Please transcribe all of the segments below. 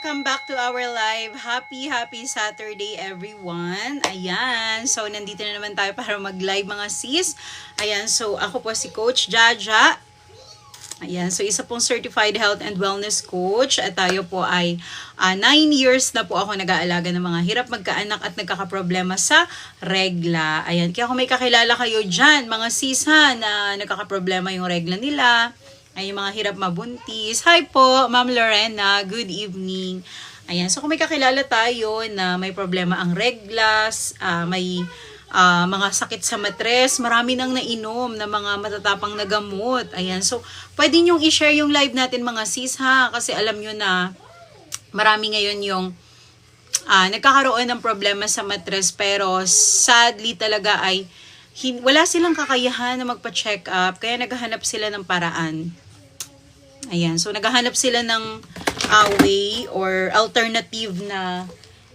welcome back to our live. Happy Saturday everyone. Ayan, so nandito na naman tayo para mag-live mga sis. Ayan, so ako po si Coach Jaja. Ayan, so isa pong certified health and wellness coach at tayo po ay 9 years na po ako nag-aalaga ng mga hirap magkaanak at nagkakaproblema sa regla. Ayan, kaya kung may kakilala kayo dyan, mga sis ha, na nagkakaproblema yung regla nila, ay yung mga hirap mabuntis. Hi po, Ma'am Lorena. Good evening. Ayan, so kung may kakilala tayo na may problema ang reglas, may mga sakit sa matres, marami nang nainom na mga matatapang na gamot. Ayan, so pwede nyong i-share yung live natin mga sis ha, kasi alam nyo na marami ngayon yung nagkakaroon ng problema sa matres, pero sadly talaga ay wala silang kakayahan na magpa-check up, kaya naghahanap sila ng paraan. Ayan, so naghahanap sila ng way or alternative na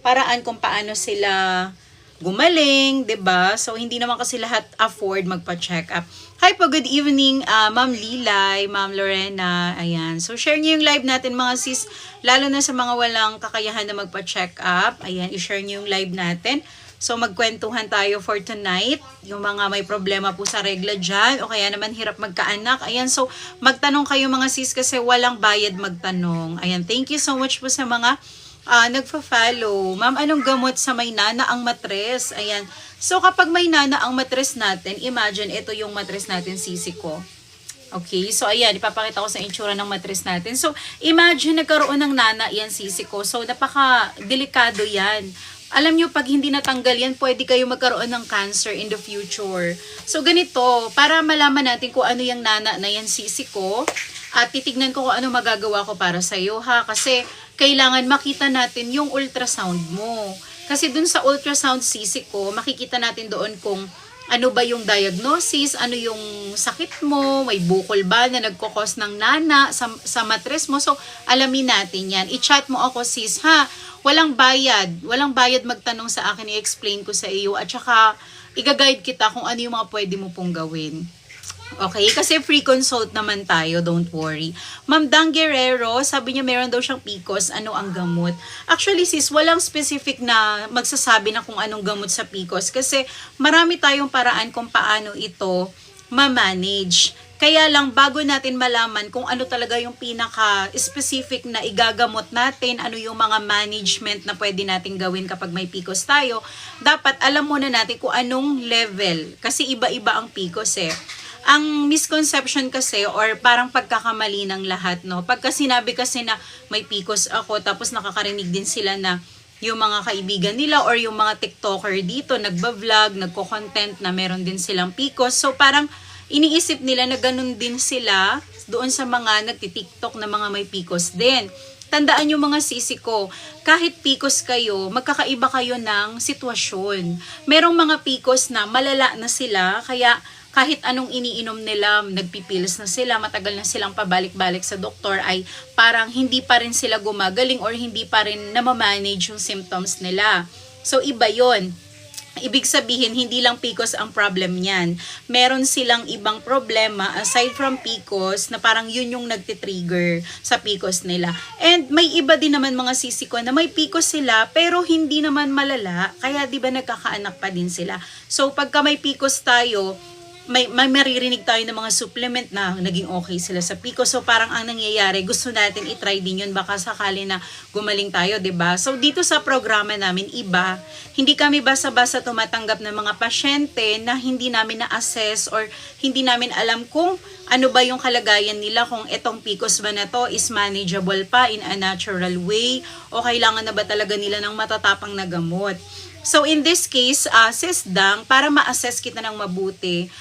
paraan kung paano sila gumaling, 'di ba? So hindi naman kasi lahat afford magpa-check up. Hi po, good evening, Ma'am Lilay, Ma'am Lorena. Ayan. So share niyo yung live natin mga sis, lalo na sa mga walang kakayahan na magpa-check up. Ayan, i-share niyo yung live natin. So magkwentuhan tayo for tonight, yung mga may problema po sa regla dyan, o kaya naman hirap magkaanak. Ayan, so magtanong kayo mga sis kasi walang bayad magtanong. Ayan, thank you so much po sa mga nagfa-follow. Ma'am, anong gamot sa may nana ang matres? Ayan, so kapag may nana ang matres natin, imagine ito yung matres natin, sisi ko. Okay, so ayan, ipapakita ko sa itsura ng matres natin. So imagine nagkaroon ng nana yan, sisi ko. So napaka-delikado yan. Alam nyo, pag hindi natanggal yan, pwede kayo magkaroon ng cancer in the future. So, ganito, para malaman natin kung ano yung nana na yan, sisi ko, at titignan ko kung ano magagawa ko para sa'yo, ha? Kasi, kailangan makita natin yung ultrasound mo. Kasi dun sa ultrasound, sisi ko, makikita natin doon kung ano ba yung diagnosis, ano yung sakit mo, may bukol ba na nagkukos ng nana sa matres mo. So, alamin natin yan. I-chat mo ako, sis, ha? Walang bayad magtanong sa akin, i-explain ko sa iyo, at saka i-guide kita kung ano yung mga pwede mo pong gawin. Okay? Kasi free consult naman tayo, don't worry. Ma'am Dang Guerrero, sabi niya meron daw siyang PCOS, ano ang gamot? Actually sis, walang specific na magsasabi na kung anong gamot sa PCOS kasi marami tayong paraan kung paano ito ma-manage. Kaya lang, bago natin malaman kung ano talaga yung pinaka-specific na igagamot natin, ano yung mga management na pwede natin gawin kapag may PCOS tayo, dapat alam muna natin kung anong level. Kasi iba-iba ang PCOS eh. Ang misconception kasi or parang pagkakamali ng lahat, no? Pagka sinabi kasi na may PCOS ako, tapos nakakarinig din sila na yung mga kaibigan nila or yung mga TikToker dito, nagba-vlog, nagko-content na meron din silang PCOS. So parang iniisip nila na ganun din sila doon sa mga nagti-TikTok na mga may PCOS din. Tandaan nyo mga sisi ko, kahit PCOS kayo, magkakaiba kayo ng sitwasyon. Merong mga PCOS na malala na sila, kaya kahit anong iniinom nila, nagpipilis na sila, matagal na silang pabalik-balik sa doktor, ay parang hindi pa rin sila gumagaling or hindi pa rin namamanage yung symptoms nila. So iba yon. Ibig sabihin, hindi lang PCOS ang problem niyan. Meron silang ibang problema aside from PCOS na parang yun yung nagtitrigger sa PCOS nila. And may iba din naman mga sisi ko na may PCOS sila pero hindi naman malala. Kaya di ba nagkakaanak pa din sila. So pagka may PCOS tayo, may maririnig tayo ng mga supplement na naging okay sila sa PCOS. So parang ang nangyayari, gusto natin i-try din yun, baka sakali na gumaling tayo, 'di ba? So dito sa programa namin iba, hindi kami basta-basta tumatanggap ng mga pasyente na hindi namin na-assess or hindi namin alam kung ano ba yung kalagayan nila, kung itong PCOS ba na to is manageable pa in a natural way o kailangan na ba talaga nila ng matatapang na gamot. So in this case, Sis Dang, para ma-assess kita ng mabuti,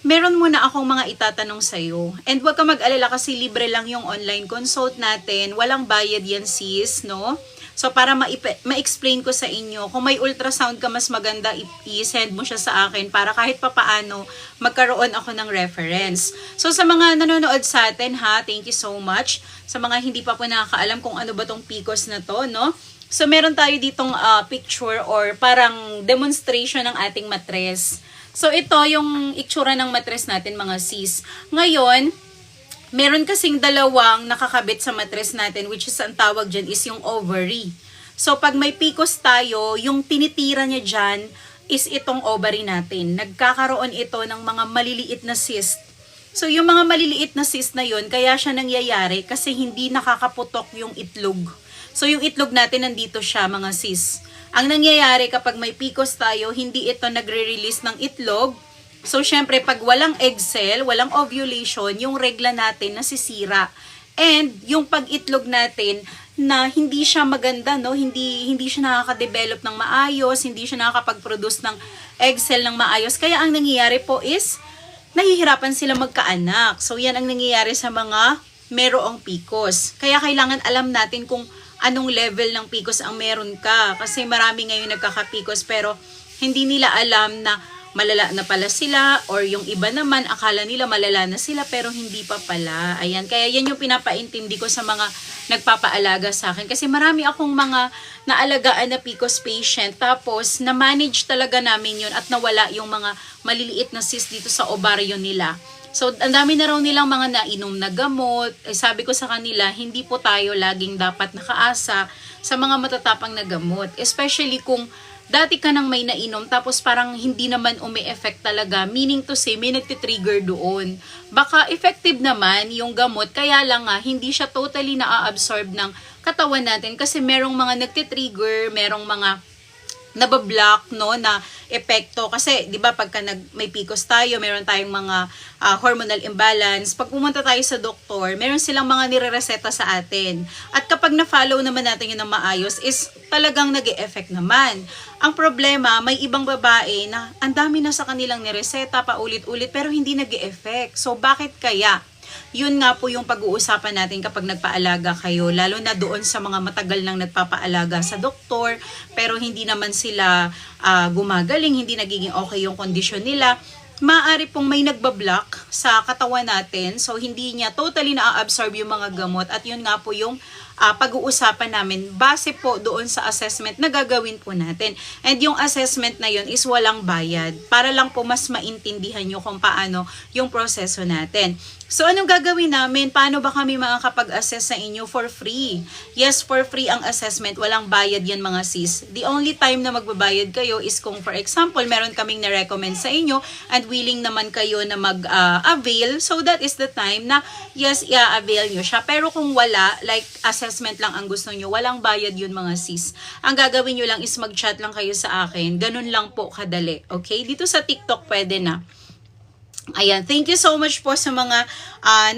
meron muna akong mga itatanong sa'yo. And huwag ka mag-alala kasi libre lang yung online consult natin. Walang bayad yan sis, no? So para ma-explain ko sa inyo, kung may ultrasound ka mas maganda, i-send mo siya sa akin para kahit papaano magkaroon ako ng reference. So sa mga nanonood sa atin ha, thank you so much. Sa mga hindi pa po nakakaalam kung ano ba tong PCOS na to, no? So meron tayo ditong picture or parang demonstration ng ating matres. So ito yung itsura ng matres natin mga sis. Ngayon, meron kasing dalawang nakakabit sa mattress natin, which is ang tawag dyan is yung ovary. So pag may PCOS tayo, yung tinitira niya dyan is itong ovary natin. Nagkakaroon ito ng mga maliliit na cyst. So yung mga maliliit na cyst na yun, kaya siya nangyayari kasi hindi nakakaputok yung itlog. So yung itlog natin nandito siya, mga cyst. Ang nangyayari kapag may PCOS tayo, hindi ito nagre-release ng itlog. So, syempre, pag walang egg cell, walang ovulation, yung regla natin nasisira. And, yung pag-itlog natin, na hindi siya maganda, no? Hindi siya nakaka-develop ng maayos, hindi siya nakakapag-produce ng egg cell ng maayos. Kaya, ang nangyayari po is, nahihirapan sila magkaanak. So, yan ang nangyayari sa mga merong PCOS. Kaya, kailangan alam natin kung anong level ng PCOS ang meron ka. Kasi marami ngayon nagkaka-PCOS, pero hindi nila alam na malala na pala sila, or yung iba naman akala nila malala na sila pero hindi pa pala. Ayan, kaya yan yung pinapaintindi ko sa mga nagpapaalaga sa akin, kasi marami akong mga naalagaan na PCOS patient, tapos na-manage talaga namin yun at nawala yung mga maliliit na cyst dito sa ovaryo nila. So, ang dami na raw nilang mga nainom na gamot. Sabi ko sa kanila, hindi po tayo laging dapat nakaasa sa mga matatapang na gamot, especially kung dati ka nang may nainom tapos parang hindi naman umi-effect talaga. Meaning to say, may nagtitrigger doon. Baka effective naman yung gamot, kaya lang nga, hindi siya totally na-absorb ng katawan natin kasi merong mga nagtitrigger, merong mga nabablock, no, na epekto. Kasi, di ba, pagka may PCOS tayo, meron tayong mga hormonal imbalance. Pag pumunta tayo sa doktor, meron silang mga nire-reseta sa atin. At kapag na-follow naman natin yun ng maayos, is talagang nag-e-effect naman. Ang problema, may ibang babae na ang dami na sa kanilang nireseta paulit-ulit, pero hindi nag-e-effect. So, bakit kaya? Yun nga po yung pag-uusapan natin kapag nagpaalaga kayo, lalo na doon sa mga matagal nang nagpapaalaga sa doktor pero hindi naman sila gumagaling, hindi nagiging okay yung kondisyon nila. Maaari pong may nagbablock sa katawan natin, so hindi niya totally na-absorb yung mga gamot, at yun nga po yung pag-uusapan namin base po doon sa assessment na gagawin po natin. And yung assessment na yun is walang bayad, para lang po mas maintindihan nyo kung paano yung proseso natin. So, anong gagawin namin? Paano ba kami makakapag-assess sa inyo for free? Yes, for free ang assessment. Walang bayad yan, mga sis. The only time na magbabayad kayo is kung, for example, meron kaming na-recommend sa inyo and willing naman kayo na mag-avail. So, that is the time na, yes, i-avail nyo siya. Pero kung wala, like assessment lang ang gusto nyo, walang bayad yun, mga sis. Ang gagawin nyo lang is mag-chat lang kayo sa akin. Ganun lang po kadali. Okay? Dito sa TikTok, pwede na. Ayan, thank you so much po sa mga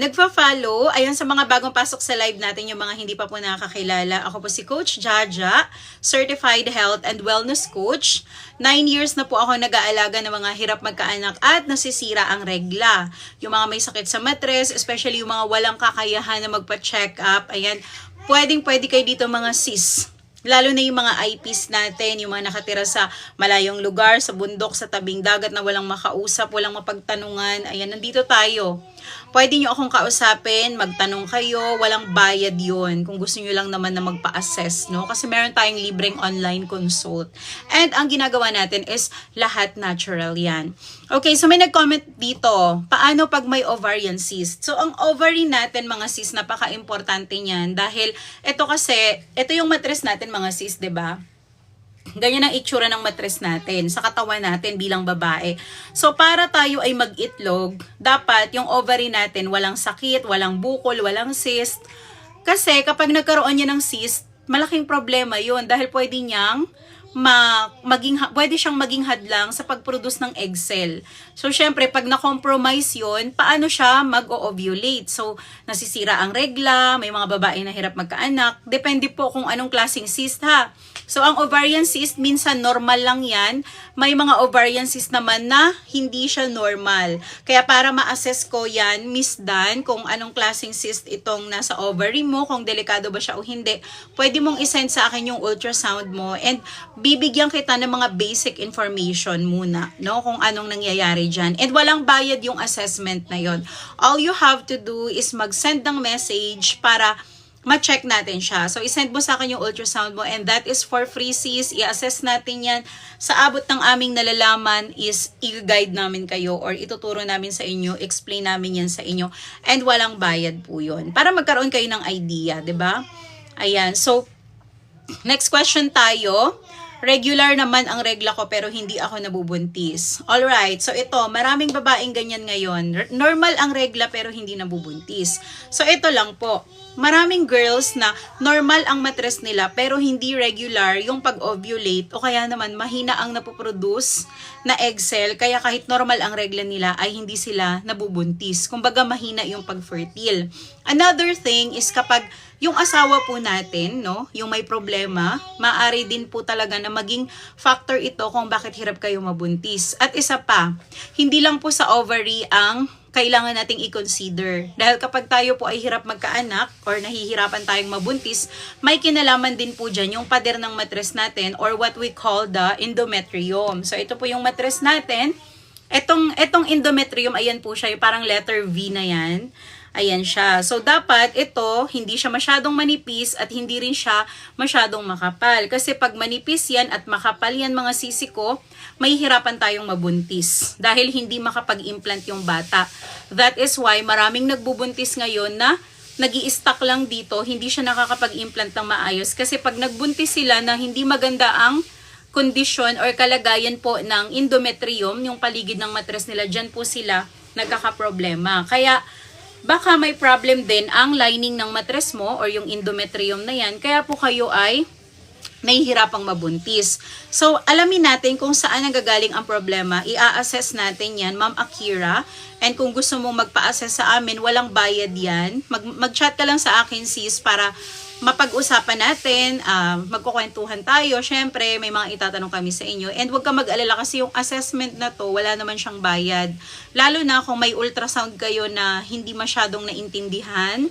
nagpa-follow. Ayan, sa mga bagong pasok sa live natin, yung mga hindi pa po nakakilala. Ako po si Coach Jaja, Certified Health and Wellness Coach. 9 years na po ako nag-aalaga ng mga hirap magkaanak at nasisira ang regla. Yung mga may sakit sa mattress, especially yung mga walang kakayahan na magpa-check up. Ayan, pwedeng-pwede kayo dito, mga sis. Lalo na yung mga IPs natin, yung mga nakatira sa malayong lugar, sa bundok, sa tabing dagat na walang makausap, walang mapagtanungan. Ayan, nandito tayo. Pwede nyo akong kausapin, magtanong kayo, walang bayad yun. Kung gusto nyo lang naman na magpa-assess, no? Kasi meron tayong libreng online consult. And ang ginagawa natin is lahat natural yan. Okay, so may nag-comment dito, paano pag may ovarian cyst? So, ang ovary natin, mga sis, napaka-importante niyan dahil ito yung mattress natin, mga sis, 'di ba? Ganyan ang itsura ng mattress natin sa katawan natin bilang babae. So, para tayo ay mag-itlog, dapat yung ovary natin walang sakit, walang bukol, walang cyst. Kasi kapag nagkaroon niya ng cyst, malaking problema yun dahil pwede siyang maging hadlang sa pag-produce ng egg cell. So, syempre, pag na-compromise yun, paano siya mag-ovulate? So, nasisira ang regla, may mga babae na hirap magkaanak. Depende po kung anong klaseng cyst, ha? So, ang ovarian cyst, minsan normal lang yan. May mga ovarian cyst naman na hindi siya normal. Kaya para ma-assess ko yan, Miss Dan, kung anong klaseng cyst itong nasa ovary mo, kung delikado ba siya o hindi, pwede mong isend sa akin yung ultrasound mo and bibigyan kita ng mga basic information muna, no? Kung anong nangyayari dyan. And walang bayad yung assessment na yon. All you have to do is mag-send ng message para ma-check natin siya. So, isend mo sa akin yung ultrasound mo and that is for free, sis. I-assess natin yan. Sa abot ng aming nalalaman is i-guide namin kayo or ituturo namin sa inyo, explain namin yan sa inyo. And walang bayad po yun. Para magkaroon kayo ng idea, 'di ba? Ayan. So, next question tayo. Regular naman ang regla ko pero hindi ako nabubuntis. Alright, so ito, maraming babaeng ganyan ngayon. Normal ang regla pero hindi nabubuntis. So ito lang po, maraming girls na normal ang matres nila pero hindi regular yung pag-ovulate o kaya naman mahina ang napoproduce na egg cell kaya kahit normal ang regla nila ay hindi sila nabubuntis. Kumbaga mahina yung pag-fertile. Another thing is kapag yung asawa po natin, no, yung may problema, maaari din po talaga na maging factor ito kung bakit hirap kayo mabuntis. At isa pa, hindi lang po sa ovary ang kailangan nating i-consider. Dahil kapag tayo po ay hirap magkaanak or nahihirapan tayong mabuntis, may kinalaman din po dyan yung pader ng matres natin or what we call the endometrium. So ito po yung matres natin. Etong endometrium, ayan po siya, yung parang letter V na yan. Ayan siya. So, dapat ito, hindi siya masyadong manipis at hindi rin siya masyadong makapal. Kasi pag manipis yan at makapal yan mga sisi ko, may hirapan tayong mabuntis. Dahil hindi makapag-implant yung bata. That is why maraming nagbubuntis ngayon na nag-i-stuck lang dito, hindi siya nakakapag-implant ng maayos. Kasi pag nagbuntis sila na hindi maganda ang kondisyon or kalagayan po ng endometrium, yung paligid ng matres nila, dyan po sila nagkakaproblema. Kaya, baka may problem din ang lining ng matres mo or yung endometrium na yan. Kaya po kayo ay nahihirapang mabuntis. So, alamin natin kung saan nanggagaling ang problema. I-assess natin yan, Ma'am Akira. And kung gusto mong magpa-assess sa amin, walang bayad yan. Mag-chat ka lang sa akin, sis, para mapag-usapan natin, magkukwentuhan tayo. Syempre, may mga itatanong kami sa inyo. And huwag ka mag-alala kasi yung assessment na to, wala naman siyang bayad. Lalo na kung may ultrasound kayo na hindi masyadong naintindihan,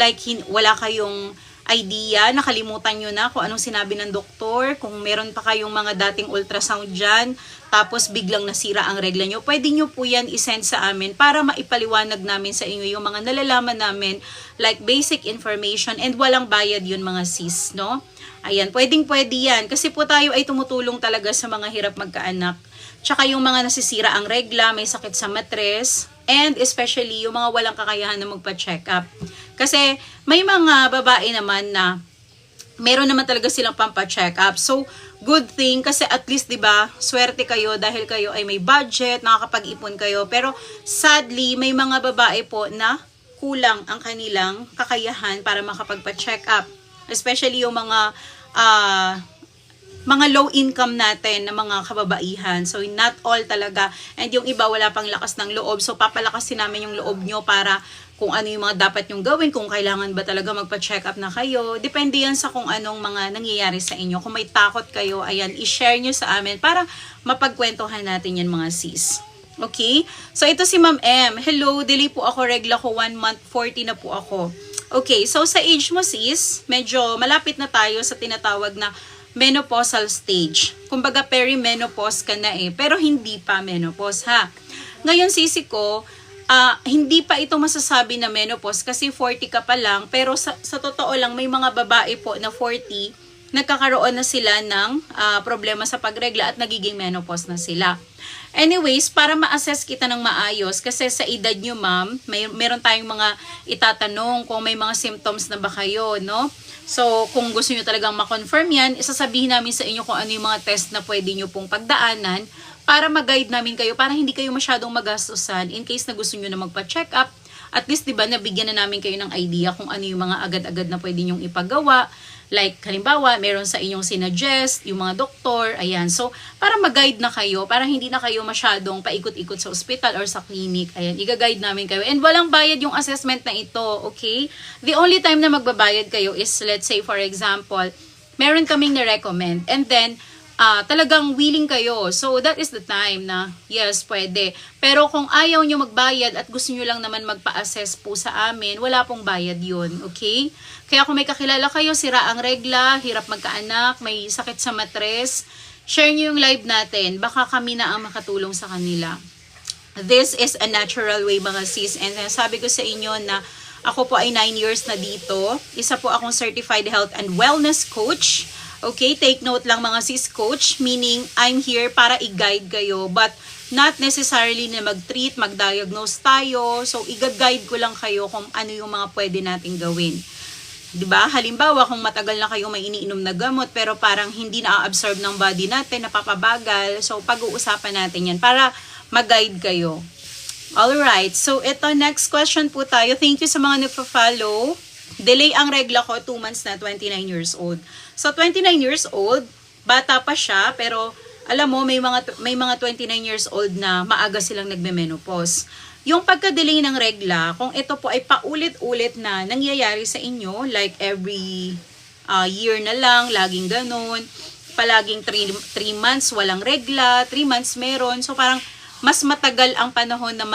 like wala kayong idea, nakalimutan nyo na kung anong sinabi ng doktor, kung meron pa kayong mga dating ultrasound dyan, tapos biglang nasira ang regla nyo, pwede nyo po yan isend sa amin para maipaliwanag namin sa inyo yung mga nalalaman namin, like basic information, and walang bayad yun mga sis, no? Ayan, pwede yan, kasi po tayo ay tumutulong talaga sa mga hirap magkaanak, tsaka yung mga nasisira ang regla, may sakit sa matres, and especially yung mga walang kakayahan na magpa-check up. Kasi may mga babae naman na meron naman talaga silang pampa-check up. So, good thing kasi at least 'di ba, swerte kayo dahil kayo ay may budget, nakakapag-ipon kayo. Pero sadly, may mga babae po na kulang ang kanilang kakayahan para makapagpa-check up. Especially yung mga low income natin na mga kababaihan. So, not all talaga. And yung iba wala pang lakas ng loob. So, papalakasin namin yung loob nyo para kung ano yung mga dapat nyong gawin, kung kailangan ba talaga magpa-check up na kayo. Depende yan sa kung anong mga nangyayari sa inyo. Kung may takot kayo, ayan, i-share nyo sa amin para mapagkwentuhan natin yan mga sis. Okay? So, ito si Ma'am M. Hello, delay po ako. Regla ko 1 month, 40 na po ako. Okay, so sa age mo sis, medyo malapit na tayo sa tinatawag na menopausal stage. Kumbaga perimenopause ka na pero hindi pa menopause ha. Ngayon sisi ko, hindi pa ito masasabi na menopause kasi 40 ka pa lang, pero sa totoo lang may mga babae po na 40, nagkakaroon na sila ng problema sa pagregla at nagiging menopause na sila. Anyways, para ma-assess kita ng maayos, kasi sa edad nyo ma'am, meron tayong mga itatanong kung may mga symptoms na ba kayo, no? So, kung gusto nyo talagang ma-confirm yan, isasabihin namin sa inyo kung ano yung mga test na pwede nyo pong pagdaanan para mag-guide namin kayo, para hindi kayo masyadong magastusan in case na gusto nyo na magpa-check up. At least, diba, nabigyan na namin kayo ng idea kung ano yung mga agad-agad na pwede nyong ipagawa. Like, halimbawa, meron sa inyong sinuggest, yung mga doktor, ayan. So, para mag-guide na kayo, para hindi na kayo masyadong paikot-ikot sa ospital or sa clinic, ayan, i-guide namin kayo. And walang bayad yung assessment na ito, okay? The only time na magbabayad kayo is, let's say, for example, meron kaming na-recommend. And then, talagang willing kayo. So, that is the time na, yes, pwede. Pero kung ayaw nyo magbayad at gusto nyo lang naman magpa-assess po sa amin, wala pong bayad yun, okay? Kaya kung may kakilala kayo, sira ang regla, hirap magkaanak, may sakit sa matres, share nyo yung live natin. Baka kami na ang makatulong sa kanila. This is a natural way mga sis. And sabi ko sa inyo na Ako po ay 9 years na dito. Isa po akong certified health and wellness coach. Okay, take note lang mga sis coach, meaning I'm here para i-guide kayo, but not necessarily na mag-treat, mag-diagnose tayo. So, i-guide ko lang kayo kung ano yung mga pwede nating gawin. 'Di ba? Halimbawa, kung matagal na kayong may iniinom na gamot pero parang hindi na-absorb ng body natin, napapabagal. So, pag-uusapan natin 'yan para mag-guide kayo. Alright, so ito next question po tayo. Thank you sa mga nagpa-follow. Delay ang regla ko, 2 months na, 29 years old. So 29 years old, bata pa siya, pero alam mo may mga 29 years old na maaga silang nagme-menopause. Yung pagka-delay ng regla, kung ito po ay paulit-ulit na nangyayari sa inyo, like every year na lang, laging ganun, palaging 3 months walang regla, 3 months meron, so parang mas matagal ang panahon na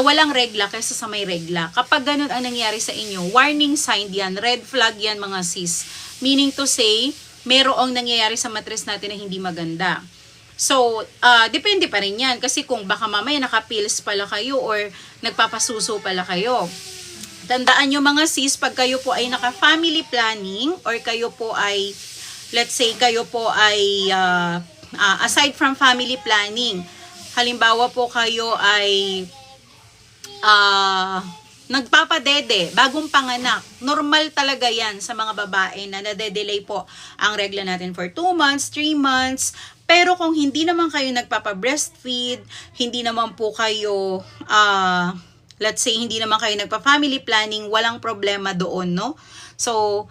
walang regla kaysa sa may regla. Kapag ganun ang nangyari sa inyo, warning sign yan, red flag yan mga sis. Meaning to say, merong nangyayari sa matres natin na hindi maganda. So, depende pa rin yan. Kasi kung baka mamaya naka-pills pala kayo or nagpapasuso pala kayo. Tandaan nyo mga sis, pag kayo po ay naka-family planning or kayo po ay, let's say, kayo po ay, aside from family planning, halimbawa po kayo ay nagpapadede, bagong panganak. Normal talaga yan sa mga babae na nade-delay po ang regla natin for 2 months, 3 months. Pero kung hindi naman kayo nagpapa-breastfeed, hindi naman po kayo, let's say, hindi naman kayo nagpa-family planning, walang problema doon, no? So,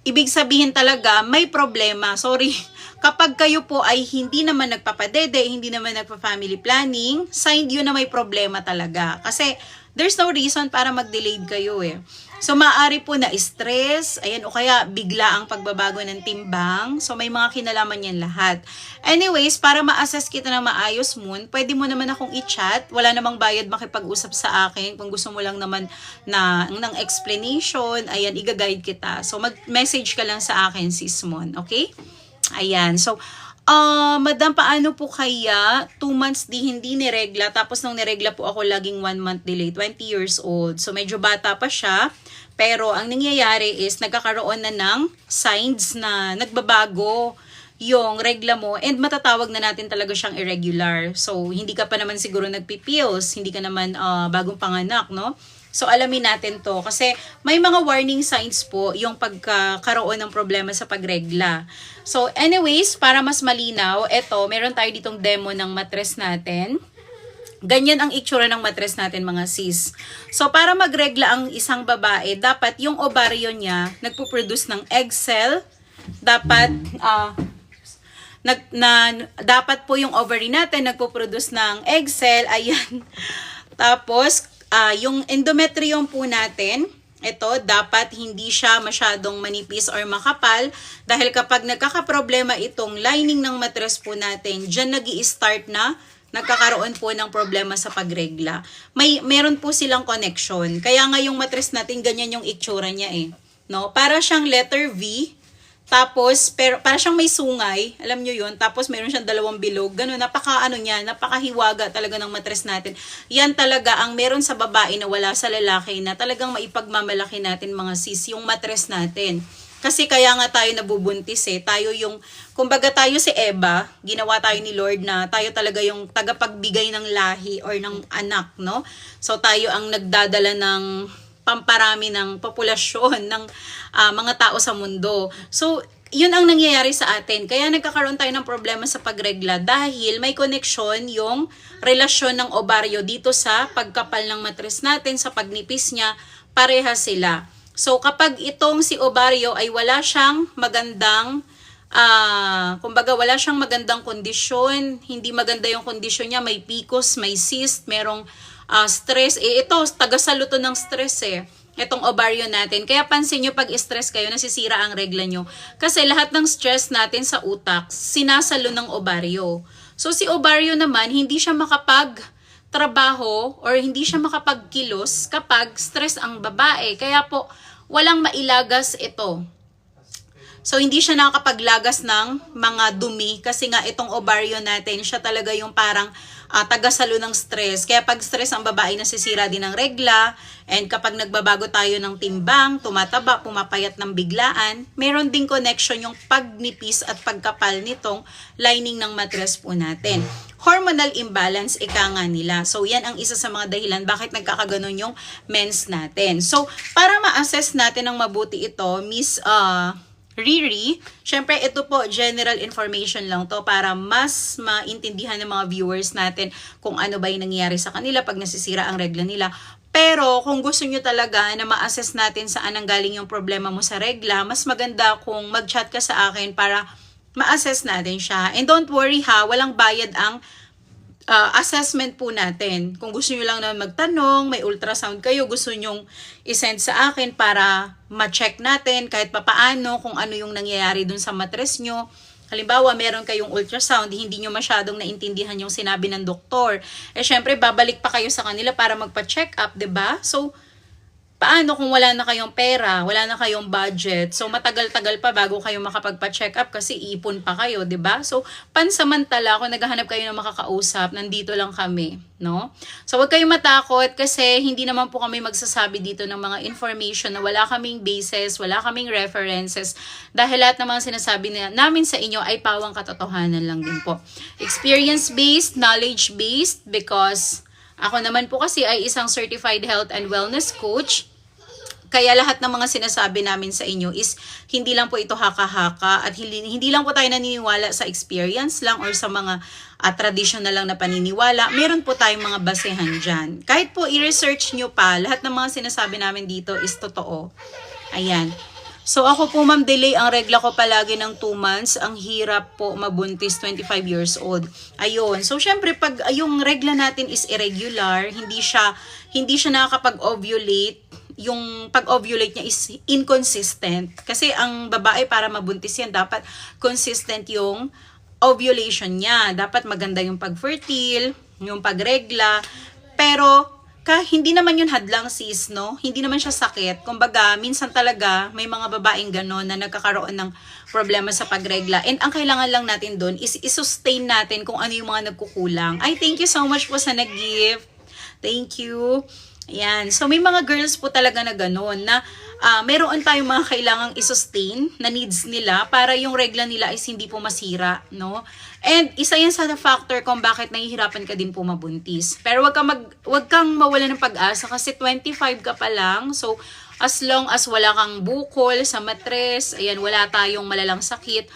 ibig sabihin talaga, may problema. Sorry. Kapag kayo po ay hindi naman nagpapadede, hindi naman nagpa-family planning, sign yun na may problema talaga. Kasi there's no reason para mag-delayed kayo eh. So, maaari po na stress, ayan, o kaya bigla ang pagbabago ng timbang. So, may mga kinalaman yan lahat. Anyways, para ma-assess kita ng maayos, Moon, pwede mo naman akong i-chat. Wala namang bayad makipag-usap sa akin. Kung gusto mo lang naman ng explanation, ayan, i-guide kita. So, mag-message ka lang sa akin, sis Moon, okay? Ayan, so, madam, paano po kaya 2 months hindi niregla, tapos nung niregla po ako laging 1 month delay, 20 years old. So, medyo bata pa siya, pero ang nangyayari is nagkakaroon na ng signs na nagbabago yung regla mo and matatawag na natin talaga siyang irregular. So, hindi ka pa naman siguro nagpipills, hindi ka naman bagong panganak, no? So, alamin natin to kasi may mga warning signs po yung pagkakaroon ng problema sa pagregla. So, anyways, para mas malinaw, eto, meron tayo ditong demo ng matres natin. Ganyan ang itsura ng matres natin mga sis. So, para magregla ang isang babae, dapat yung ovaryo niya nagpo-produce ng egg cell. Dapat, dapat po yung ovary natin nagpo-produce ng egg cell. Ayan. Tapos, yung endometrium po natin, ito, dapat hindi siya masyadong manipis or makapal dahil kapag nagkakaproblema itong lining ng matres po natin, dyan nag-i-start na nagkakaroon po ng problema sa pagregla. Meron po silang connection. Kaya nga yung matres natin, ganyan yung itsura niya eh. No? Para siyang letter V. Tapos, pero para siyang may sungay, alam nyo yun, tapos meron siyang 2 bilog, gano'n, napakahiwaga talaga ng matres natin. Yan talaga ang meron sa babae na wala sa lalaki na talagang maipagmamalaki natin mga sis, yung matres natin. Kasi kaya nga tayo nabubuntis eh, tayo yung, kumbaga tayo si Eva, ginawa tayo ni Lord na tayo talaga yung tagapagbigay ng lahi or ng anak, no? So tayo ang nagdadala ng pamparami ng populasyon ng mga tao sa mundo. So, yun ang nangyayari sa atin. Kaya nagkakaroon tayo ng problema sa pagregla dahil may connection yung relasyon ng ovaryo dito sa pagkapal ng matres natin, sa pagnipis niya, pareha sila. So, kapag itong si ovaryo ay wala siyang magandang kumbaga wala siyang magandang kondisyon, hindi maganda yung kondisyon niya, may PCOS, may cyst, merong stress, ito, taga-saluto ng stress eh. Itong ovaryo natin. Kaya pansin nyo, pag stress kayo, nasisira ang regla nyo. Kasi lahat ng stress natin sa utak, sinasalo ng ovaryo. So, si ovaryo naman, hindi siya makapag-trabaho or hindi siya makapag-kilos kapag stress ang babae. Kaya po, walang mailagas ito. So, hindi siya nakakapaglagas ng mga dumi kasi nga itong ovaryo natin, siya talaga yung parang tagasalo ng stress. Kaya pag stress ang babae, nasisira din ng regla. And kapag nagbabago tayo ng timbang, tumataba, pumapayat ng biglaan, meron ding connection yung pagnipis at pagkapal nitong lining ng mattress po natin. Hormonal imbalance, ika nga nila. So, yan ang isa sa mga dahilan bakit nagkakaganon yung mens natin. So, para ma-assess natin ng mabuti ito, Miss Riri, syempre ito po general information lang to para mas maintindihan ng mga viewers natin kung ano ba yung nangyayari sa kanila pag nasisira ang regla nila. Pero kung gusto nyo talaga na ma-assess natin saan ang galing yung problema mo sa regla, mas maganda kung mag-chat ka sa akin para ma-assess natin siya. And don't worry ha, walang bayad ang assessment po natin. Kung gusto nyo lang naman magtanong, may ultrasound kayo, gusto nyong isend sa akin para ma-check natin kahit papaano kung ano yung nangyayari dun sa mattress nyo. Halimbawa, meron kayong ultrasound, hindi nyo masyadong naintindihan yung sinabi ng doktor. Eh, syempre, babalik pa kayo sa kanila para magpa-check up, 'di ba? So, paano kung wala na kayong pera, wala na kayong budget? So, matagal-tagal pa bago kayo makapagpa-check up kasi iipon pa kayo, 'di ba? So, pansamantala, kung naghahanap kayo ng makakausap, nandito lang kami, no? So, huwag kayong matakot kasi hindi naman po kami magsasabi dito ng mga information na wala kaming basis, wala kaming references, dahil lahat ng mga sinasabi namin sa inyo ay pawang katotohanan lang din po. Experience-based, knowledge-based, because ako naman po kasi ay isang certified health and wellness coach. Kaya lahat ng mga sinasabi namin sa inyo is hindi lang po ito haka-haka at hindi lang po tayo naniniwala sa experience lang or sa mga traditional lang na paniniwala. Meron po tayong mga basehan dyan. Kahit po i-research nyo pa, lahat ng mga sinasabi namin dito is totoo. Ayan. So ako po ma'am, delay ang regla ko palagi ng 2 months. Ang hirap po mabuntis, 25 years old. Ayun. So syempre pag yung regla natin is irregular, hindi siya nakakapag-ovulate. Yung pag-ovulate niya is inconsistent. Kasi ang babae para mabuntis yan, dapat consistent yung ovulation niya. Dapat maganda yung pag-fertile, yung pag-regla. Pero hindi naman yun hadlang sis, no? Hindi naman siya sakit. Kumbaga, minsan talaga may mga babaeng gano'n na nagkakaroon ng problema sa pagregla. And ang kailangan lang natin doon is i-sustain natin kung ano yung mga nagkukulang. Ay, thank you so much po sa nag-gift. Thank you. Ayan. So, may mga girls po talaga na gano'n na meron tayong mga kailangang i-sustain na needs nila para yung regla nila is hindi po masira, no? And isa yan sa factor kung bakit nahihirapan ka din po mabuntis. Pero wag kang mawala ng pag-asa kasi 25 ka pa lang. So, as long as wala kang bukol sa mattress, ayan, wala tayong malalang sakit,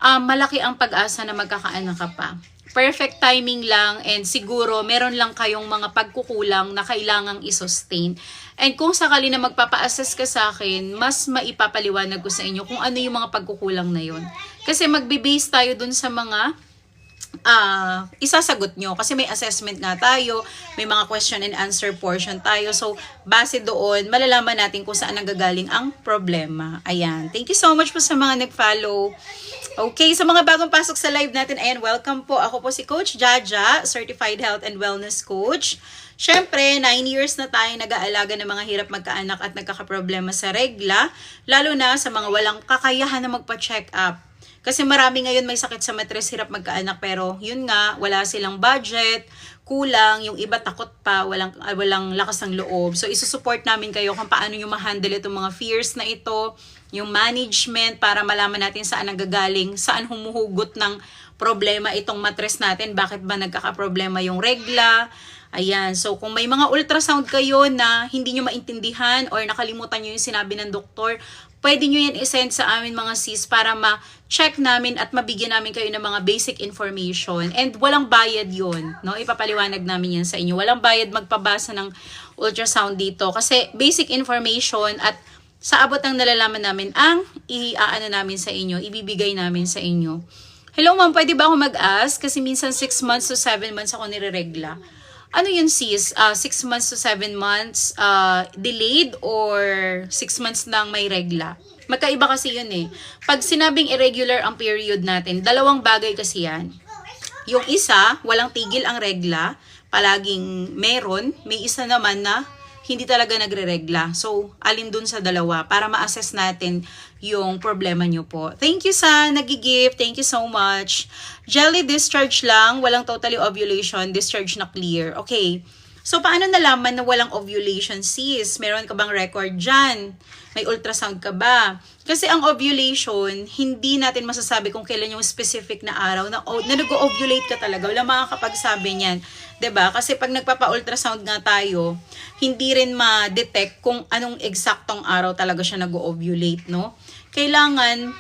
malaki ang pag-asa na magkakaanak ka pa. Perfect timing lang and siguro meron lang kayong mga pagkukulang na kailangang i-sustain. And kung sakali na magpapa-assess ka sa akin, mas maipapaliwanag ko sa inyo kung ano yung mga pagkukulang na yun. Kasi magbe-base tayo dun sa mga isasagot nyo. Kasi may assessment nga tayo, may mga question and answer portion tayo. So, base doon, malalaman natin kung saan nanggagaling ang problema. Ayan. Thank you so much po sa mga nag-follow. Okay, sa mga bagong pasok sa live natin, ayan, welcome po. Ako po si Coach Jaja, Certified Health and Wellness Coach. Siyempre, 9 years na tayo nag-aalaga ng mga hirap magkaanak at nagkakaproblema sa regla, lalo na sa mga walang kakayahan na magpa-check up. Kasi marami ngayon may sakit sa mattress, hirap magkaanak, pero yun nga, wala silang budget, kulang, yung iba takot pa, walang lakas ng loob. So, isusupport namin kayo kung paano nyo ma-handle itong mga fears na ito, yung management para malaman natin saan nanggagaling, saan humuhugot ng problema itong mattress natin, bakit ba nagkakaproblema yung regla. Ayan, so kung may mga ultrasound kayo na hindi nyo maintindihan or nakalimutan nyo yung sinabi ng doktor, pwede nyo yan isend sa amin mga sis para ma-check namin at mabigyan namin kayo ng mga basic information. And walang bayad yun, no? Ipapaliwanag namin yan sa inyo. Walang bayad magpabasa ng ultrasound dito kasi basic information at sa abot ng nalalaman namin ang iaano namin sa inyo, ibibigay namin sa inyo. Hello ma'am, pwede ba ako mag-ask? Kasi minsan 6 months to 7 months ako nireregla. Ano yun sis? 6 months to 7 months delayed or 6 months nang may regla? Magkaiba kasi yun eh. Pag sinabing irregular ang period natin, dalawang bagay kasi yan. Yung isa, walang tigil ang regla, palaging meron. May isa naman na hindi talaga nagre-regla. So, alin dun sa dalawa para ma-assess natin yung problema nyo po. Thank you sa nag-gift. Thank you so much. Jelly discharge lang, walang totally ovulation, discharge na clear. Okay. So, paano nalaman na walang ovulation, sis? Meron ka bang record dyan? May ultrasound ka ba? Kasi ang ovulation, hindi natin masasabi kung kailan yung specific na araw na nag-ovulate ka talaga. Wala makakapagsabi niyan. 'Di ba? Kasi pag nagpapa-ultrasound nga tayo, hindi rin ma-detect kung anong eksaktong araw talaga siya nag-ovulate, no? Kailangan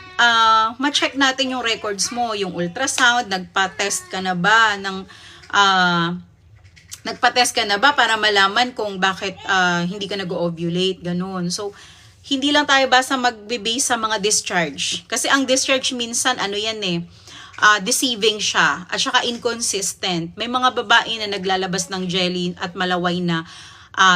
ma-check natin yung records mo, yung ultrasound, nagpa-test ka na ba para malaman kung bakit hindi ka nag-ovulate, ganun. So, hindi lang tayo basta magbe-base sa mga discharge. Kasi ang discharge minsan, deceiving siya at saka inconsistent. May mga babae na naglalabas ng jelly at malaway na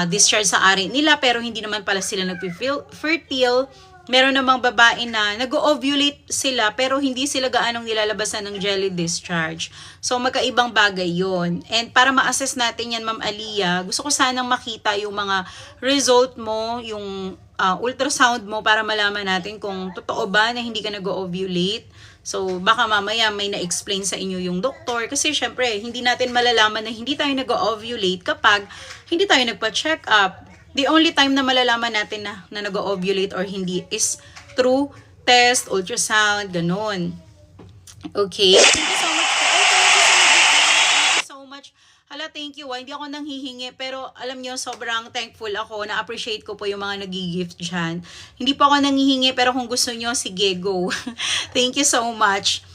discharge sa ari nila pero hindi naman pala sila nag-fertile. Meron namang babae na nag-ovulate sila pero hindi sila gaanong nilalabasan ng jelly discharge. So magkaibang bagay yon. And para ma-assess natin yan, Ma'am Aliyah, gusto ko sanang makita yung mga result mo, yung ultrasound mo para malaman natin kung totoo ba na hindi ka nag-ovulate. So baka mamaya may na-explain sa inyo yung doktor kasi syempre hindi natin malalaman na hindi tayo nag-ovulate kapag hindi tayo nagpa-check up. The only time na malalaman natin na nag-ovulate or hindi is through test, ultrasound, ganun. Okay? Thank you so much. Thank you so much. Hala, thank you. Hindi ako nanghihingi pero alam nyo, sobrang thankful ako. Na-appreciate ko po yung mga nag-gift dyan. Hindi po ako nanghihingi pero kung gusto nyo, sige, go. Thank you so much.